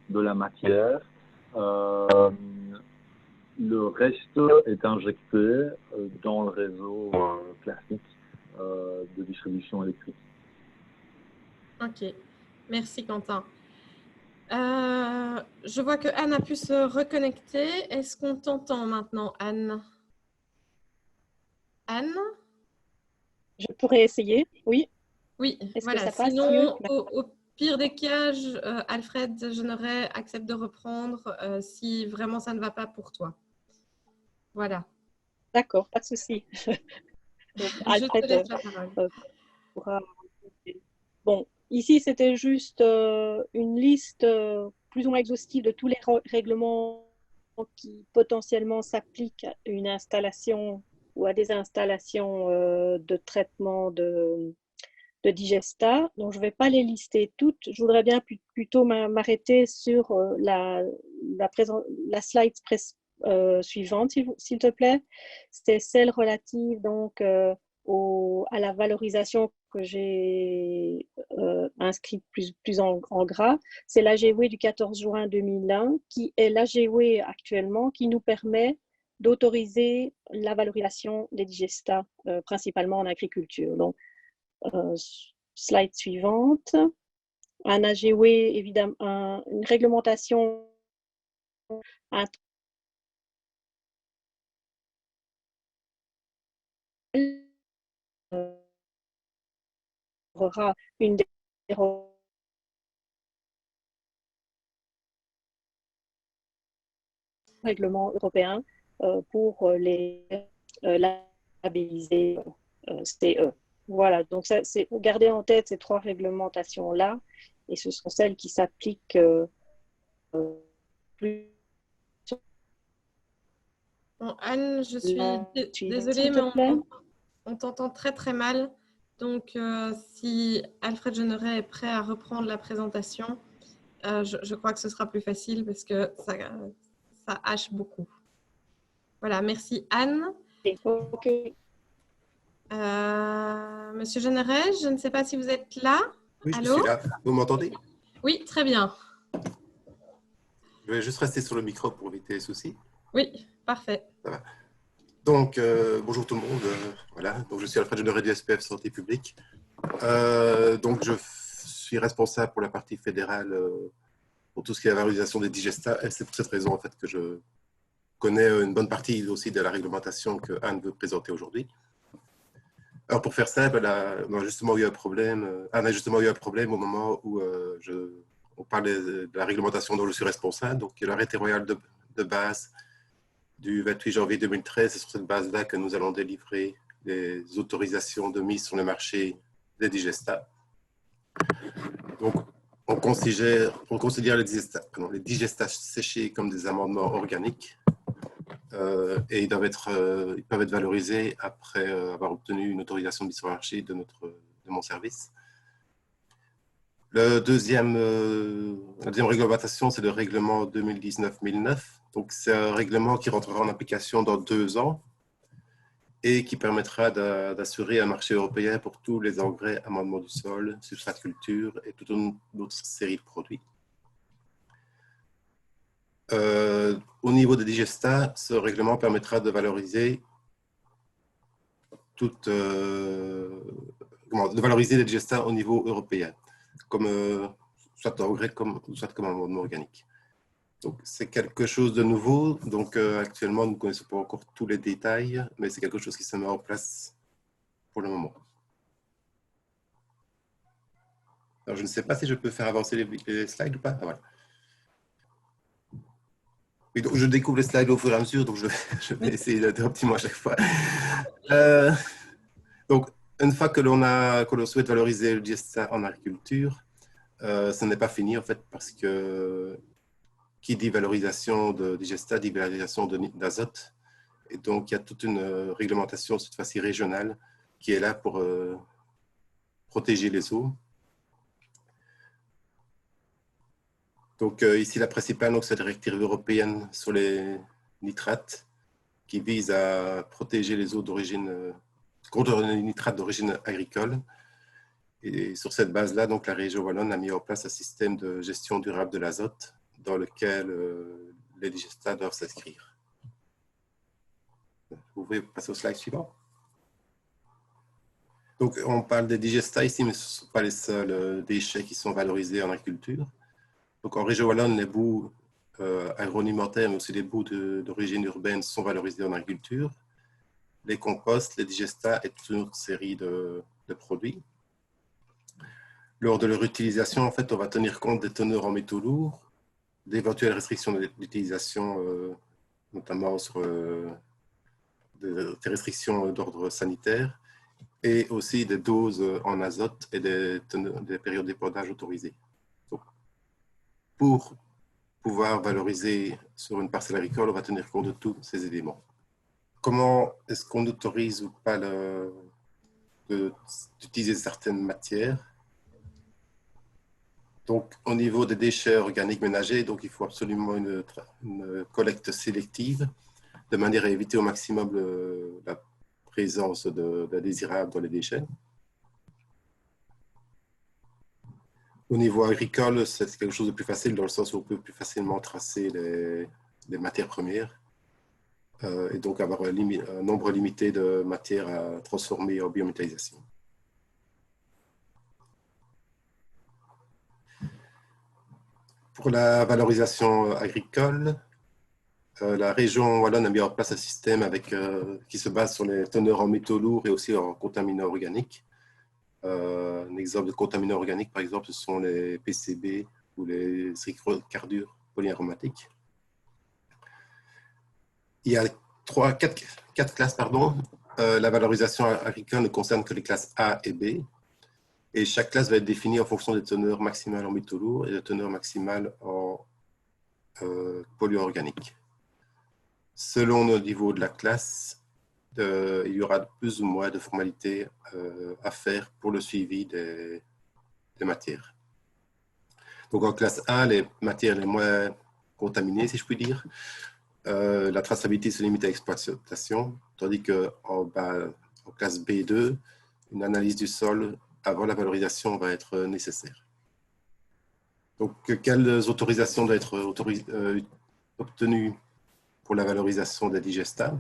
de la matière. Le reste est injecté dans le réseau classique de distribution électrique. Ok, merci Quentin. Je vois que Anne a pu se reconnecter. Est-ce qu'on t'entend maintenant, Anne? Anne? Je pourrais essayer, oui. Oui, Est-ce voilà. que ça passe Sinon, mieux? au pire des cas, Alfred Generet accepte de reprendre si vraiment ça ne va pas pour toi. Voilà. D'accord, pas de souci. Donc, Je te Alfred laisse la parole. pourra... Bon, ici, c'était juste une liste plus ou moins exhaustive de tous les règlements qui potentiellement s'appliquent à une installation ou à des installations de traitement de digesta. Donc, je ne vais pas les lister toutes. Je voudrais bien plutôt m'arrêter sur la slide suivante, s'il te plaît. C'est celle relative donc, à la valorisation que j'ai inscrite plus en gras. C'est l'AGW du 14 juin 2001, qui est l'AGW actuellement, qui nous permet d'autoriser la valorisation des digestats, principalement en agriculture. Donc, slide suivante. Un AGW, évidemment, une réglementation, aura une règlement européen pour les labelliser CE. Voilà, donc ça, c'est garder en tête ces trois réglementations-là, et ce sont celles qui s'appliquent plus. Bon, Anne, je suis désolée, mais on t'entend très très mal. Donc, si Alfred Generet est prêt à reprendre la présentation, je crois que ce sera plus facile parce que ça hache beaucoup. Voilà, merci Anne. Ok. Monsieur Generet, je ne sais pas si vous êtes là. Oui, je Allô? suis là. Vous m'entendez? Oui, très bien. Je vais juste rester sur le micro pour éviter les soucis. Oui, parfait. Ça va. Donc, bonjour tout le monde. Voilà. Donc, je suis Alfred Generet du SPF Santé publique. Donc, je suis responsable pour la partie fédérale pour tout ce qui est la valorisation des digestats. Et c'est pour cette raison en fait, que je connais une bonne partie aussi de la réglementation que Anne veut présenter aujourd'hui. Alors, pour faire simple, on a justement eu un problème. Anne a justement eu un problème au moment où on parlait de la réglementation dont je suis responsable. Donc, l'arrêté royal de base du 28 janvier 2013. C'est sur cette base-là que nous allons délivrer les autorisations de mise sur le marché des digestats. Donc, on considère les digestats séchés comme des amendements organiques et ils peuvent être valorisés après avoir obtenu une autorisation de mise sur le marché de mon service. La deuxième réglementation, c'est le règlement 2019-1009. Donc, c'est un règlement qui rentrera en application dans 2 ans et qui permettra d'assurer un marché européen pour tous les engrais, amendements du sol, substrat de culture et toute une autre série de produits. Au niveau des digestats, ce règlement permettra de valoriser toute de valoriser les digestats au niveau européen, comme, soit en grec, soit comme amendement organique. Donc, c'est quelque chose de nouveau. Donc, actuellement, nous ne connaissons pas encore tous les détails, mais c'est quelque chose qui se met en place pour le moment. Alors, je ne sais pas si je peux faire avancer les slides ou pas. Ah, voilà. Oui, donc je découvre les slides au fur et à mesure, donc je vais essayer d'être optimal à chaque fois. Donc, une fois que l'on souhaite valoriser le digestat en agriculture, ce n'est pas fini en fait, parce que qui dit valorisation de digestat dit valorisation d'azote. Et donc, il y a toute une réglementation, cette fois-ci régionale, qui est là pour protéger les eaux. Donc, ici, la principale, c'est la directive européenne sur les nitrates, qui vise à protéger les eaux d'origine, contre les nitrates d'origine agricole. Et sur cette base-là, donc, la région wallonne a mis en place un système de gestion durable de l'azote dans lequel les digestats doivent s'inscrire. Vous pouvez passer au slide suivant. Donc, on parle des digestats ici, mais ce ne sont pas les seuls déchets qui sont valorisés en agriculture. Donc, en région wallonne, les boues agroalimentaires, mais aussi les boues d'origine urbaine sont valorisés en agriculture. Les composts, les digestats et toute une autre série de produits. Lors de leur utilisation, en fait, on va tenir compte des teneurs en métaux lourds, d'éventuelles restrictions d'utilisation, notamment sur des restrictions d'ordre sanitaire, et aussi des doses en azote et des périodes d'épandage autorisées. Donc, pour pouvoir valoriser sur une parcelle agricole, on va tenir compte de tous ces éléments. Comment est-ce qu'on autorise ou pas d'utiliser certaines matières? Donc, au niveau des déchets organiques ménagers, donc, il faut absolument une collecte sélective de manière à éviter au maximum la présence d'indésirables dans les déchets. Au niveau agricole, c'est quelque chose de plus facile dans le sens où on peut plus facilement tracer les matières premières et donc avoir un nombre limité de matières à transformer en biométhanisation. Pour la valorisation agricole, la région wallonne a mis en place un système qui se base sur les teneurs en métaux lourds et aussi en contaminants organiques. Un exemple de contaminants organiques, par exemple, ce sont les PCB ou les hydrocarbures polyaromatiques. Il y a quatre classes, pardon. La valorisation agricole ne concerne que les classes A et B. Et chaque classe va être définie en fonction des teneurs maximales en métaux lourds et des teneurs maximales en polluants-organiques. Selon le niveau de la classe, il y aura plus ou moins de formalités à faire pour le suivi des matières. Donc en classe A, les matières les moins contaminées, si je puis dire, la traçabilité se limite à l'exploitation, tandis qu'en classe B2, une analyse du sol avant la valorisation va être nécessaire. Donc, quelles autorisations doivent être obtenues pour la valorisation des digestats?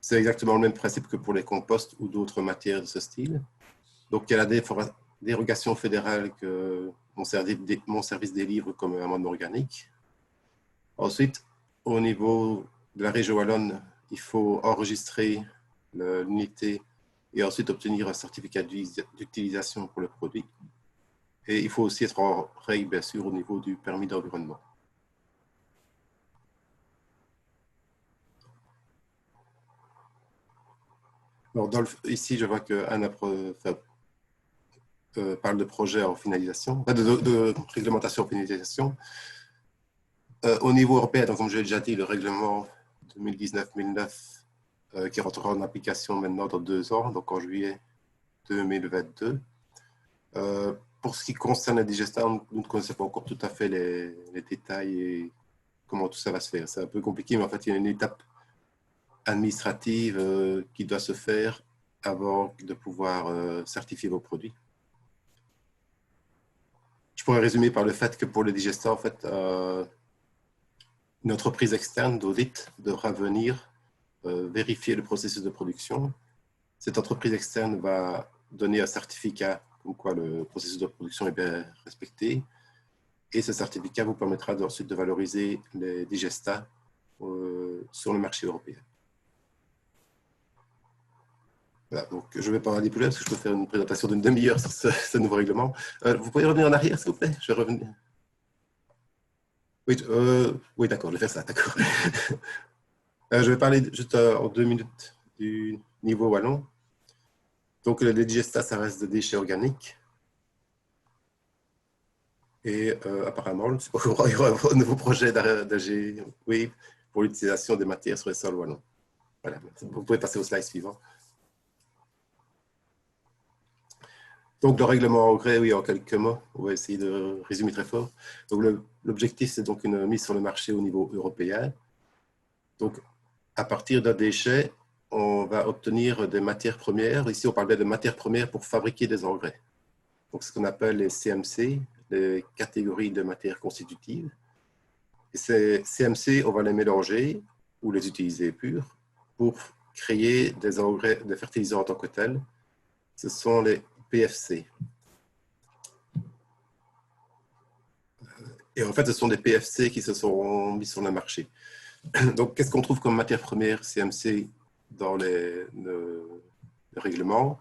C'est exactement le même principe que pour les composts ou d'autres matières de ce style. Donc, il y a la dérogation fédérale que mon service délivre comme amendement organique. Ensuite, au niveau de la région wallonne, il faut enregistrer l'unité et ensuite obtenir un certificat d'utilisation pour le produit. Et il faut aussi être en règle, bien sûr, au niveau du permis d'environnement. Alors, ici, je vois qu'Anna parle de projet en finalisation, de réglementation en finalisation. Au niveau européen, donc, comme je l'ai déjà dit, le règlement 2019-1009 qui rentrera en application maintenant dans 2 ans, donc en juillet 2022. Pour ce qui concerne la digestion, nous ne connaissons pas encore tout à fait les détails et comment tout ça va se faire. C'est un peu compliqué, mais en fait, il y a une étape administrative qui doit se faire avant de pouvoir certifier vos produits. Je pourrais résumer par le fait que pour le digestat, en fait, une entreprise externe d'audit devra venir vérifier le processus de production. Cette entreprise externe va donner un certificat comme quoi le processus de production est bien respecté. Et ce certificat vous permettra ensuite de valoriser les digestats sur le marché européen. Voilà, donc je ne vais pas aller plus loin parce que je peux faire une présentation d'une demi-heure sur ce nouveau règlement. Vous pouvez revenir en arrière, s'il vous plaît? Je vais revenir. Oui, oui d'accord, je vais faire ça, d'accord. Je vais parler juste en 2 minutes du niveau wallon. Donc, les digestats, ça reste des déchets organiques. Et apparemment, il y aura un nouveau projet d'AG oui, pour l'utilisation des matières sur les sols wallons. Voilà, vous pouvez passer au slide suivant. Donc, le règlement engrais, oui, en quelques mots, on va essayer de résumer très fort. Donc, l'objectif, c'est donc une mise sur le marché au niveau européen. Donc, à partir d'un déchet, on va obtenir des matières premières. Ici, on parle bien de matières premières pour fabriquer des engrais. Donc, ce qu'on appelle les CMC, les catégories de matières constitutives. Et ces CMC, on va les mélanger ou les utiliser purs pour créer des engrais, des fertilisants en tant que tels. Ce sont les PFC. Et en fait, ce sont des PFC qui se sont mis sur le marché. Donc, qu'est-ce qu'on trouve comme matière première CMC dans le règlement?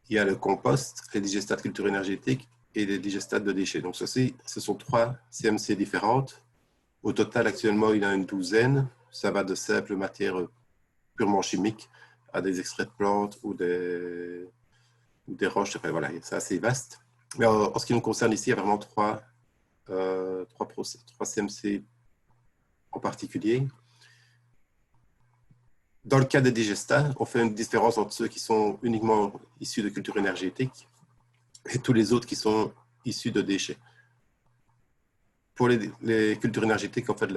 Il y a le compost, les digestats de culture énergétique et les digestats de déchets. Donc, ceci, ce sont 3 CMC différentes. Au total, actuellement, il y en a une douzaine. Ça va de simples matières purement chimiques à des extraits de plantes ou des roches. Enfin, voilà, c'est assez vaste. Mais en ce qui nous concerne ici, il y a vraiment 3 CMC en particulier. Dans le cas des digestats, on fait une différence entre ceux qui sont uniquement issus de culture énergétique et tous les autres qui sont issus de déchets. Pour les cultures énergétiques, en fait,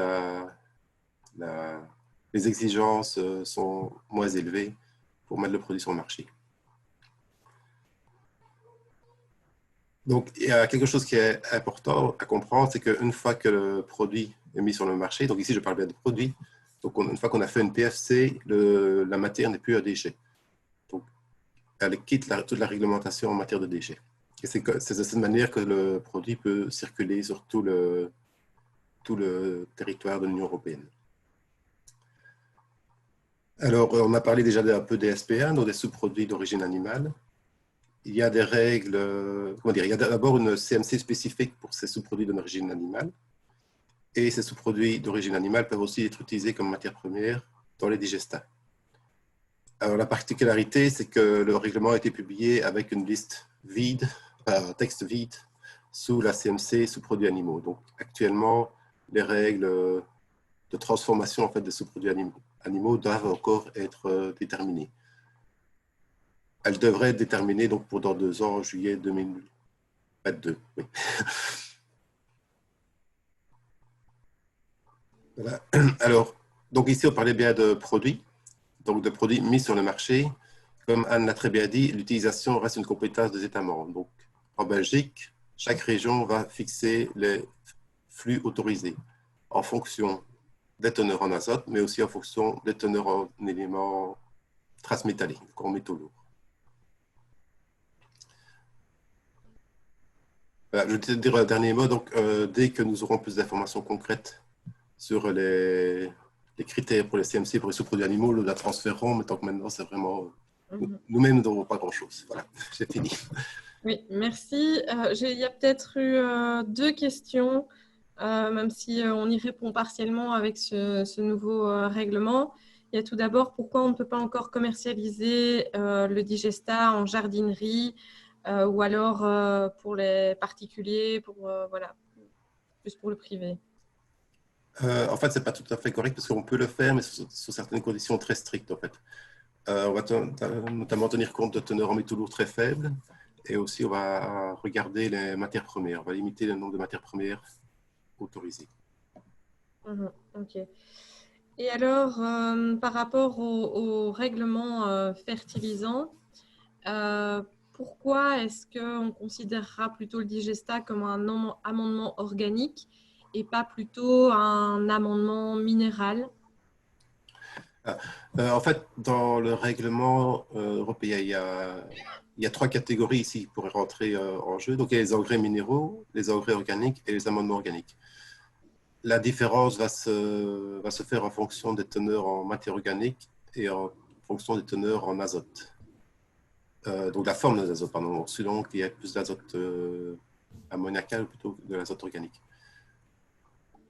les exigences sont moins élevées pour mettre le produit sur le marché. Donc, il y a quelque chose qui est important à comprendre, c'est qu'une fois que le produit est mis sur le marché, donc ici je parle bien de produit, donc une fois qu'on a fait une PFC, la matière n'est plus un déchet. Donc, elle quitte toute la réglementation en matière de déchets. Et c'est de cette manière que le produit peut circuler sur tout le territoire de l'Union européenne. Alors, on a parlé déjà un peu des SPA, donc des sous-produits d'origine animale. Il y a des règles, comment dire, il y a d'abord une CMC spécifique pour ces sous-produits d'origine animale. Et ces sous-produits d'origine animale peuvent aussi être utilisés comme matière première dans les digestats. Alors, la particularité, c'est que le règlement a été publié avec une liste vide, un texte vide, sous la CMC sous-produits animaux. Donc, actuellement, les règles de transformation en fait, des sous-produits animaux doivent encore être déterminées. Elles devraient être déterminées donc, pour dans 2 ans, en juillet 2022. Oui. Voilà. Alors, donc ici, on parlait bien de produits, donc de produits mis sur le marché. Comme Anne l'a très bien dit, l'utilisation reste une compétence des États membres. Donc, en Belgique, chaque région va fixer les flux autorisés en fonction des teneurs en azote, mais aussi en fonction des teneurs en éléments transmétalliques, en métaux lourds. Voilà, je vais te dire un dernier mot. Donc, dès que nous aurons plus d'informations concrètes sur les critères pour les CMC, pour les sous-produits animaux, nous la transférons, mais tant que maintenant, c'est vraiment... Nous-mêmes, nous n'aurons pas grand-chose. Voilà, j'ai fini. Oui, merci. Il y a peut-être eu 2 questions, même si on y répond partiellement avec ce nouveau règlement. Il y a tout d'abord, pourquoi on ne peut pas encore commercialiser le digestat en jardinerie ou alors pour les particuliers, voilà, plus pour le privé? En fait, ce n'est pas tout à fait correct parce qu'on peut le faire, mais sous certaines conditions très strictes. En fait. On va notamment tenir compte de teneurs en métaux lourds très faibles et aussi on va regarder les matières premières. On va limiter le nombre de matières premières autorisées. Ok. Et alors, par rapport au règlement fertilisant, pourquoi est-ce qu'on considérera plutôt le digestat comme un amendement organique et pas plutôt un amendement minéral? En fait, dans le règlement européen, il y a il y a 3 catégories ici qui pourraient rentrer en jeu. Donc, il y a les engrais minéraux, les engrais organiques et les amendements organiques. La différence va se faire en fonction des teneurs en matière organique et en fonction des teneurs en azote. Donc, la forme de l'azote, pardon. Selon qu'il y a plus d'azote ammoniacal plutôt que de l'azote organique.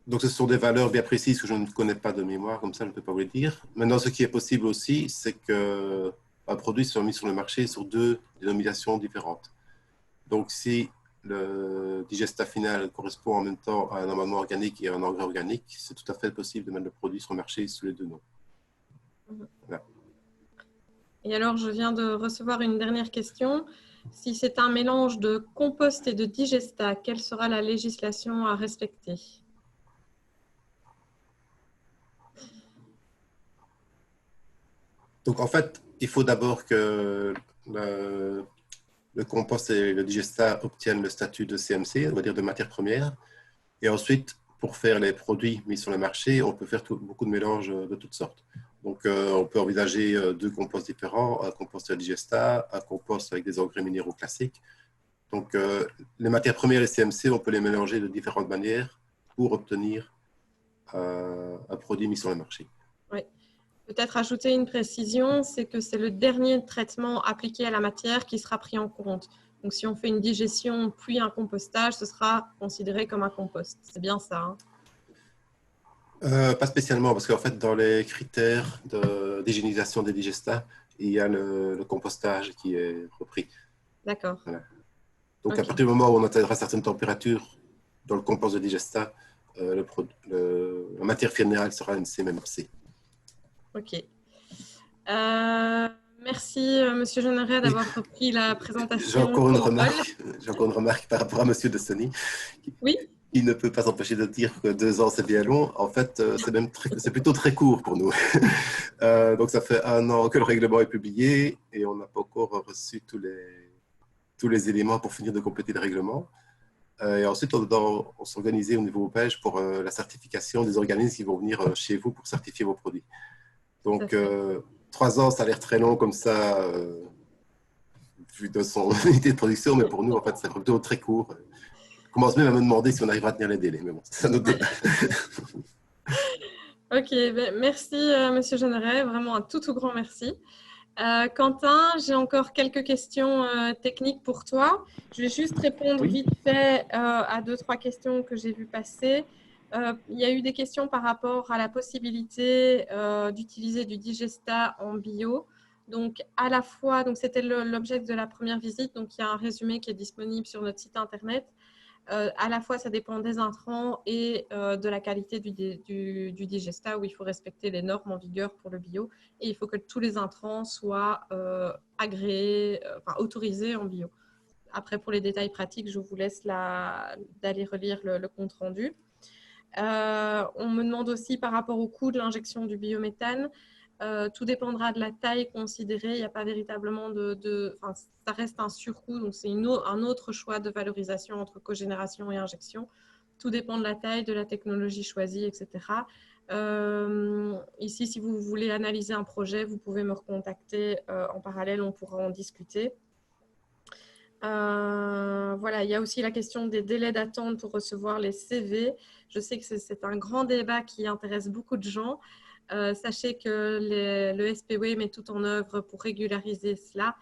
Donc, ce sont des valeurs bien précises que je ne connais pas de mémoire, comme ça, je ne peux pas vous les dire. Maintenant, ce qui est possible aussi, c'est qu'un produit soit mis sur le marché sur 2 dénominations différentes. Donc, si le digestat final correspond en même temps à un amendement organique et à un engrais organique, c'est tout à fait possible de mettre le produit sur le marché sous les 2 noms. Voilà. Et alors, je viens de recevoir une dernière question. Si c'est un mélange de compost et de digestat, quelle sera la législation à respecter? Donc, en fait, il faut d'abord que le compost et le digestat obtiennent le statut de CMC, on va dire de matière première. Et ensuite, pour faire les produits mis sur le marché, on peut faire beaucoup de mélanges de toutes sortes. Donc, on peut envisager 2 composts différents, un compost de digestat, un compost avec des engrais minéraux classiques. Donc, les matières premières et CMC, on peut les mélanger de différentes manières pour obtenir un produit mis sur le marché. Oui. Peut-être ajouter une précision, c'est que c'est le dernier traitement appliqué à la matière qui sera pris en compte. Donc, si on fait une digestion puis un compostage, ce sera considéré comme un compost. C'est bien ça, hein? Pas spécialement, parce qu'en fait, dans les critères d'hygiénisation des digestats, il y a le compostage qui est repris. D'accord. Voilà. Donc, Okay. à partir du moment où on atteindra certaines températures dans le compost de digestat, la matière finale sera une CMMC. Ok. Merci, Monsieur Jeanneret, d'avoir repris la présentation. J'ai encore une remarque par rapport à Monsieur De Sonny. Oui. Il ne peut pas s'empêcher de dire que 2 ans, c'est bien long. En fait, c'est plutôt très court pour nous. Donc, ça fait 1 an que le règlement est publié et on n'a pas encore reçu tous les éléments pour finir de compléter le règlement. Et ensuite, on s'organise au niveau belge pour la certification des organismes qui vont venir chez vous pour certifier vos produits. Donc, 3 ans, ça a l'air très long comme ça, vu de son unité de production, mais pour nous, en fait, c'est plutôt très court. Je commence même à me demander si on arrivera à tenir les délais, mais bon, c'est un autre débat. Ok, ben, merci Monsieur Jeanneret, vraiment un tout grand merci. Quentin, j'ai encore quelques questions techniques pour toi. Je vais juste répondre vite fait à 2-3 questions que j'ai vues passer. Il y a eu des questions par rapport à la possibilité d'utiliser du digestat en bio. Donc, à la fois, c'était l'objet de la première visite. Donc, il y a un résumé qui est disponible sur notre site internet. À la fois, ça dépend des intrants et de la qualité du digestat, où il faut respecter les normes en vigueur pour le bio. Et il faut que tous les intrants soient agréés, autorisés en bio. Après, pour les détails pratiques, je vous laisse d'aller relire le compte-rendu. On me demande aussi par rapport au coût de l'injection du biométhane. Tout dépendra de la taille considérée. Il n'y a pas véritablement ça reste un surcoût, donc c'est un autre choix de valorisation entre cogénération et injection. Tout dépend de la taille, de la technologie choisie, etc. Ici, si vous voulez analyser un projet, vous pouvez me recontacter en parallèle, on pourra en discuter. Voilà, il y a aussi la question des délais d'attente pour recevoir les CV. Je sais que c'est un grand débat qui intéresse beaucoup de gens. Sachez que le SPW met tout en œuvre pour régulariser cela.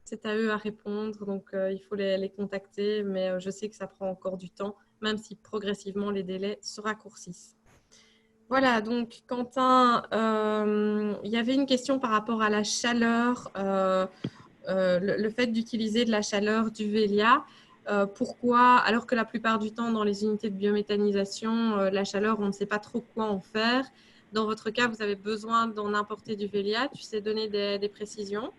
C'est à eux à répondre, donc il faut les contacter, mais je sais que ça prend encore du temps, même si progressivement les délais se raccourcissent. Voilà, donc Quentin, il y avait une question par rapport à la chaleur, le fait d'utiliser de la chaleur du Velia. Pourquoi, alors que la plupart du temps dans les unités de biométhanisation, la chaleur, on ne sait pas trop quoi en faire. Dans votre cas, vous avez besoin d'en importer du Velia. Tu sais donner des précisions?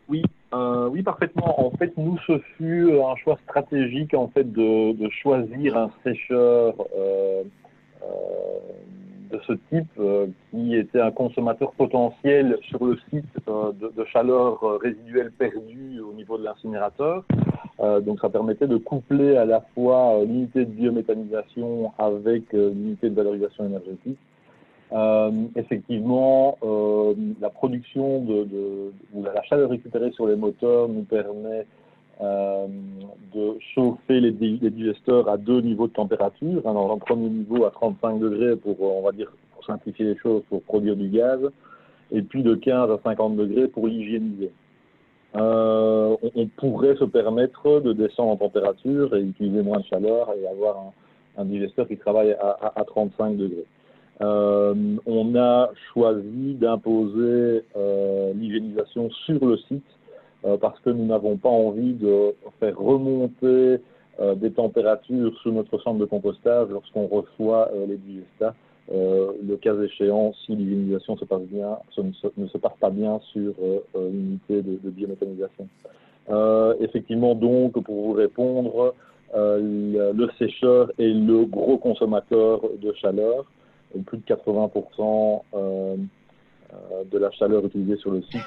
Oui, oui, parfaitement. En fait, nous, ce fut un choix stratégique en fait de choisir un sécheur de ce type qui était un consommateur potentiel sur le site de chaleur résiduelle perdue au niveau de l'incinérateur. Donc, ça permettait de coupler à la fois l'unité de biométhanisation avec l'unité de valorisation énergétique. Effectivement, la production ou la chaleur récupérée sur les moteurs nous permet de chauffer les digesteurs à 2 niveaux de température. Dans un premier niveau à 35 degrés pour, on va dire, pour simplifier les choses, pour produire du gaz, et puis de 15 à 50 degrés pour l'hygiéniser. On pourrait se permettre de descendre en température et utiliser moins de chaleur et avoir un digesteur qui travaille à 35 degrés. On a choisi d'imposer l'hygiénisation sur le site parce que nous n'avons pas envie de faire remonter des températures sur notre centre de compostage lorsqu'on reçoit les digestats. Le cas échéant, si l'hygiénisation se passe bien, ne se passe pas bien sur l'unité de biométhanisation. Effectivement, donc, pour vous répondre, le sécheur est le gros consommateur de chaleur. Plus de 80% de la chaleur utilisée sur le site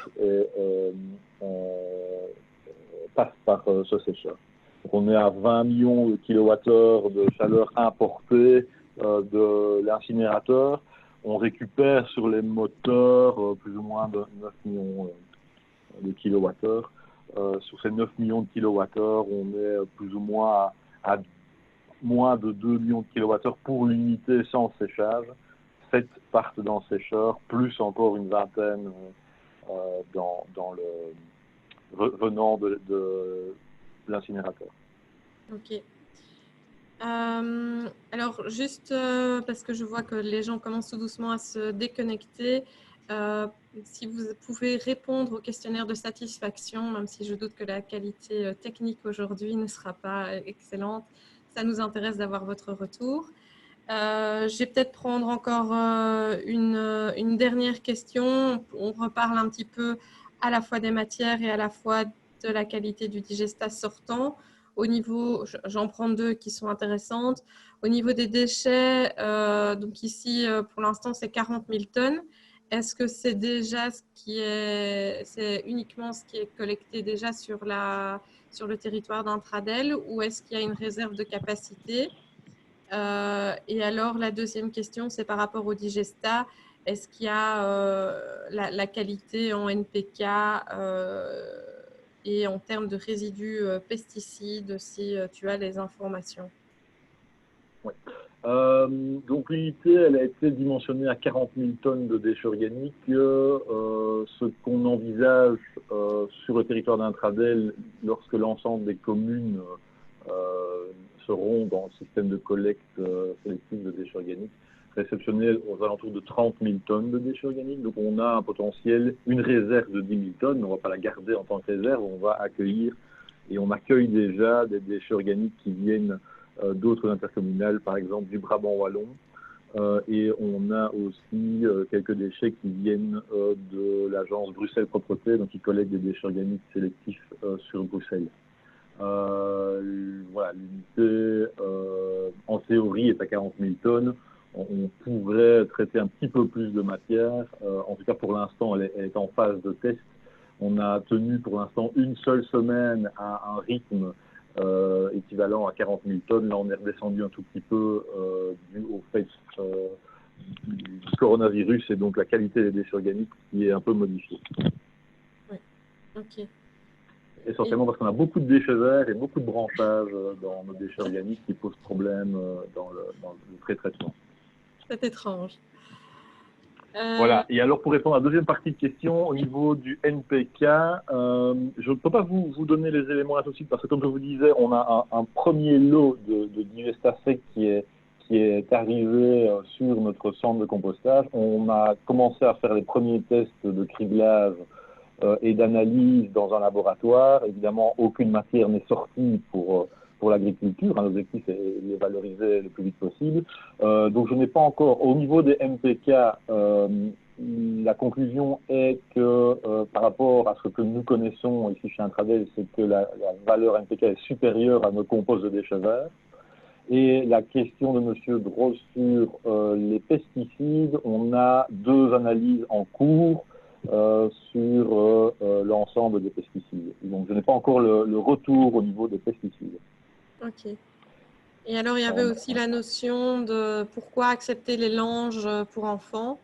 passe par ce sécheur. Donc on est à 20 millions de kilowattheures de chaleur importée de l'incinérateur. On récupère sur les moteurs plus ou moins de 9 millions de kilowattheures. Sur ces 9 millions de kilowattheures, on est plus ou moins à moins de 2 millions de kilowattheures pour l'unité sans séchage. 7 partent dans le sécheur, plus encore une vingtaine venant de l'incinérateur. Ok. Alors, juste parce que je vois que les gens commencent tout doucement à se déconnecter, si vous pouvez répondre au questionnaire de satisfaction, même si je doute que la qualité technique aujourd'hui ne sera pas excellente, ça nous intéresse d'avoir votre retour. Je vais peut-être prendre encore une dernière question. On reparle un petit peu à la fois des matières et à la fois de la qualité du digestat sortant. Au niveau, j'en prends 2 qui sont intéressantes. Au niveau des déchets, donc ici, pour l'instant, c'est 40 000 tonnes. Est-ce que c'est déjà c'est uniquement ce qui est collecté déjà sur le territoire d'Intradel ou est-ce qu'il y a une réserve de capacité? Et alors, la deuxième question, c'est par rapport au digestat. Est-ce qu'il y a la qualité en NPK et en termes de résidus pesticides, si tu as les informations? Oui. Donc l'unité, elle a été dimensionnée à 40 000 tonnes de déchets organiques. Ce qu'on envisage sur le territoire d'Intradel, lorsque l'ensemble des communes seront dans le système de collecte sélective de déchets organiques, réceptionner aux alentours de 30 000 tonnes de déchets organiques. Donc on a un potentiel, une réserve de 10 000 tonnes. On ne va pas la garder en tant que réserve, on va accueillir et on accueille déjà des déchets organiques qui viennent d'autres intercommunales, par exemple du Brabant wallon. Et on a aussi quelques déchets qui viennent de l'agence Bruxelles Propreté, donc qui collecte des déchets organiques sélectifs sur Bruxelles. Voilà, l'unité en théorie est à 40 000 tonnes. On pourrait traiter un petit peu plus de matière. En tout cas, pour l'instant, elle est en phase de test. On a tenu pour l'instant une seule semaine à un rythme équivalent à 40 000 tonnes. Là, on est redescendu un tout petit peu dû au fait du coronavirus et donc la qualité des déchets organiques qui est un peu modifiée. Oui, ok. Essentiellement parce qu'on a beaucoup de déchets verts et beaucoup de branchages dans nos déchets organiques qui posent problème dans le pré-traitement. C'est étrange. Voilà. Et alors, pour répondre à la deuxième partie de question, au niveau du NPK, je ne peux pas vous donner les éléments là tout de suite parce que, comme je vous disais, on a un premier lot de digestat sec qui est arrivé sur notre centre de compostage. On a commencé à faire les premiers tests de criblage et d'analyse dans un laboratoire. Évidemment, aucune matière n'est sortie pour l'agriculture. L'objectif est de les valoriser le plus vite possible. Donc, je n'ai pas encore, au niveau des MPK, la conclusion est que par rapport à ce que nous connaissons ici chez Intradel, c'est que la valeur MPK est supérieure à nos compostes de déchets verts. Et la question de M. Droz sur les pesticides, on a 2 analyses en cours sur l'ensemble des pesticides. Donc, je n'ai pas encore le retour au niveau des pesticides. Ok. Et alors, il y avait aussi la notion de pourquoi accepter les langes pour enfants.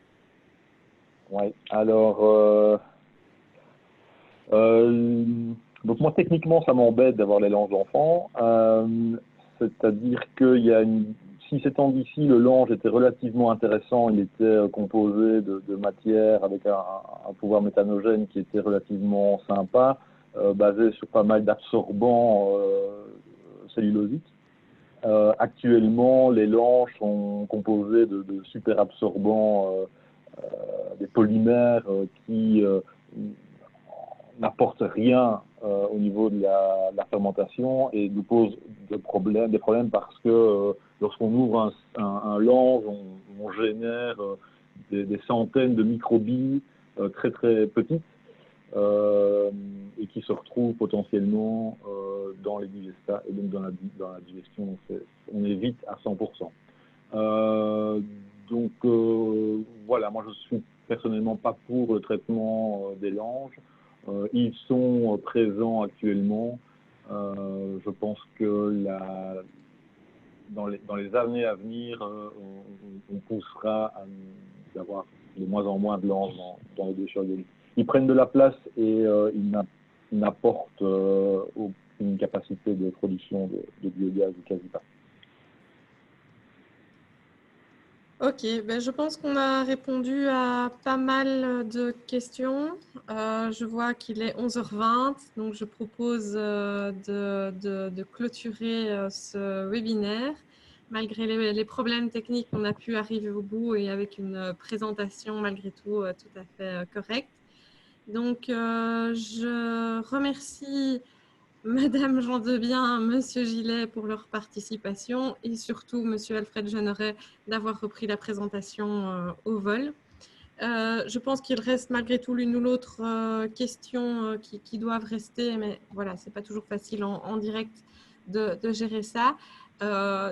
Ouais. Alors, donc moi, techniquement, ça m'embête d'avoir les langes d'enfants. C'est-à-dire qu'il y a une... Si ces temps d'ici, le lange était relativement intéressant, il était composé de matière avec un pouvoir méthanogène qui était relativement sympa, basé sur pas mal d'absorbants cellulosiques. Actuellement, les langes sont composés de super absorbants, des polymères qui n'apportent rien au niveau de la fermentation et nous posent des problèmes parce que lorsqu'on ouvre un lange, on génère des centaines de microbilles très très petites et qui se retrouvent potentiellement dans les digestats et donc dans la digestion. Donc on évite à 100%. Voilà, moi je suis personnellement pas pour le traitement des langes. Ils sont présents actuellement. Je pense que dans les années à venir, on poussera à d'avoir de moins en moins de langes dans les déchets organiques. Ils prennent de la place et ils n'apportent aucune capacité de production de biogaz ou quasi pas. Ok, ben je pense qu'on a répondu à pas mal de questions. Je vois qu'il est 11h20, donc je propose de clôturer ce webinaire. Malgré les problèmes techniques, on a pu arriver au bout et avec une présentation malgré tout tout à fait correcte. Donc, je remercie Madame Jean Debien, Monsieur Gillet pour leur participation et surtout Monsieur Alfred Jeanneret d'avoir repris la présentation au vol. Je pense qu'il reste malgré tout l'une ou l'autre question qui doivent rester, mais voilà, c'est pas toujours facile en direct de gérer ça.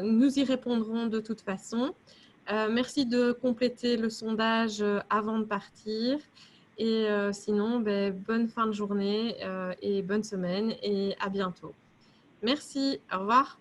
Nous y répondrons de toute façon. Merci de compléter le sondage avant de partir. Et sinon, bonne fin de journée et bonne semaine et à bientôt. Merci, au revoir.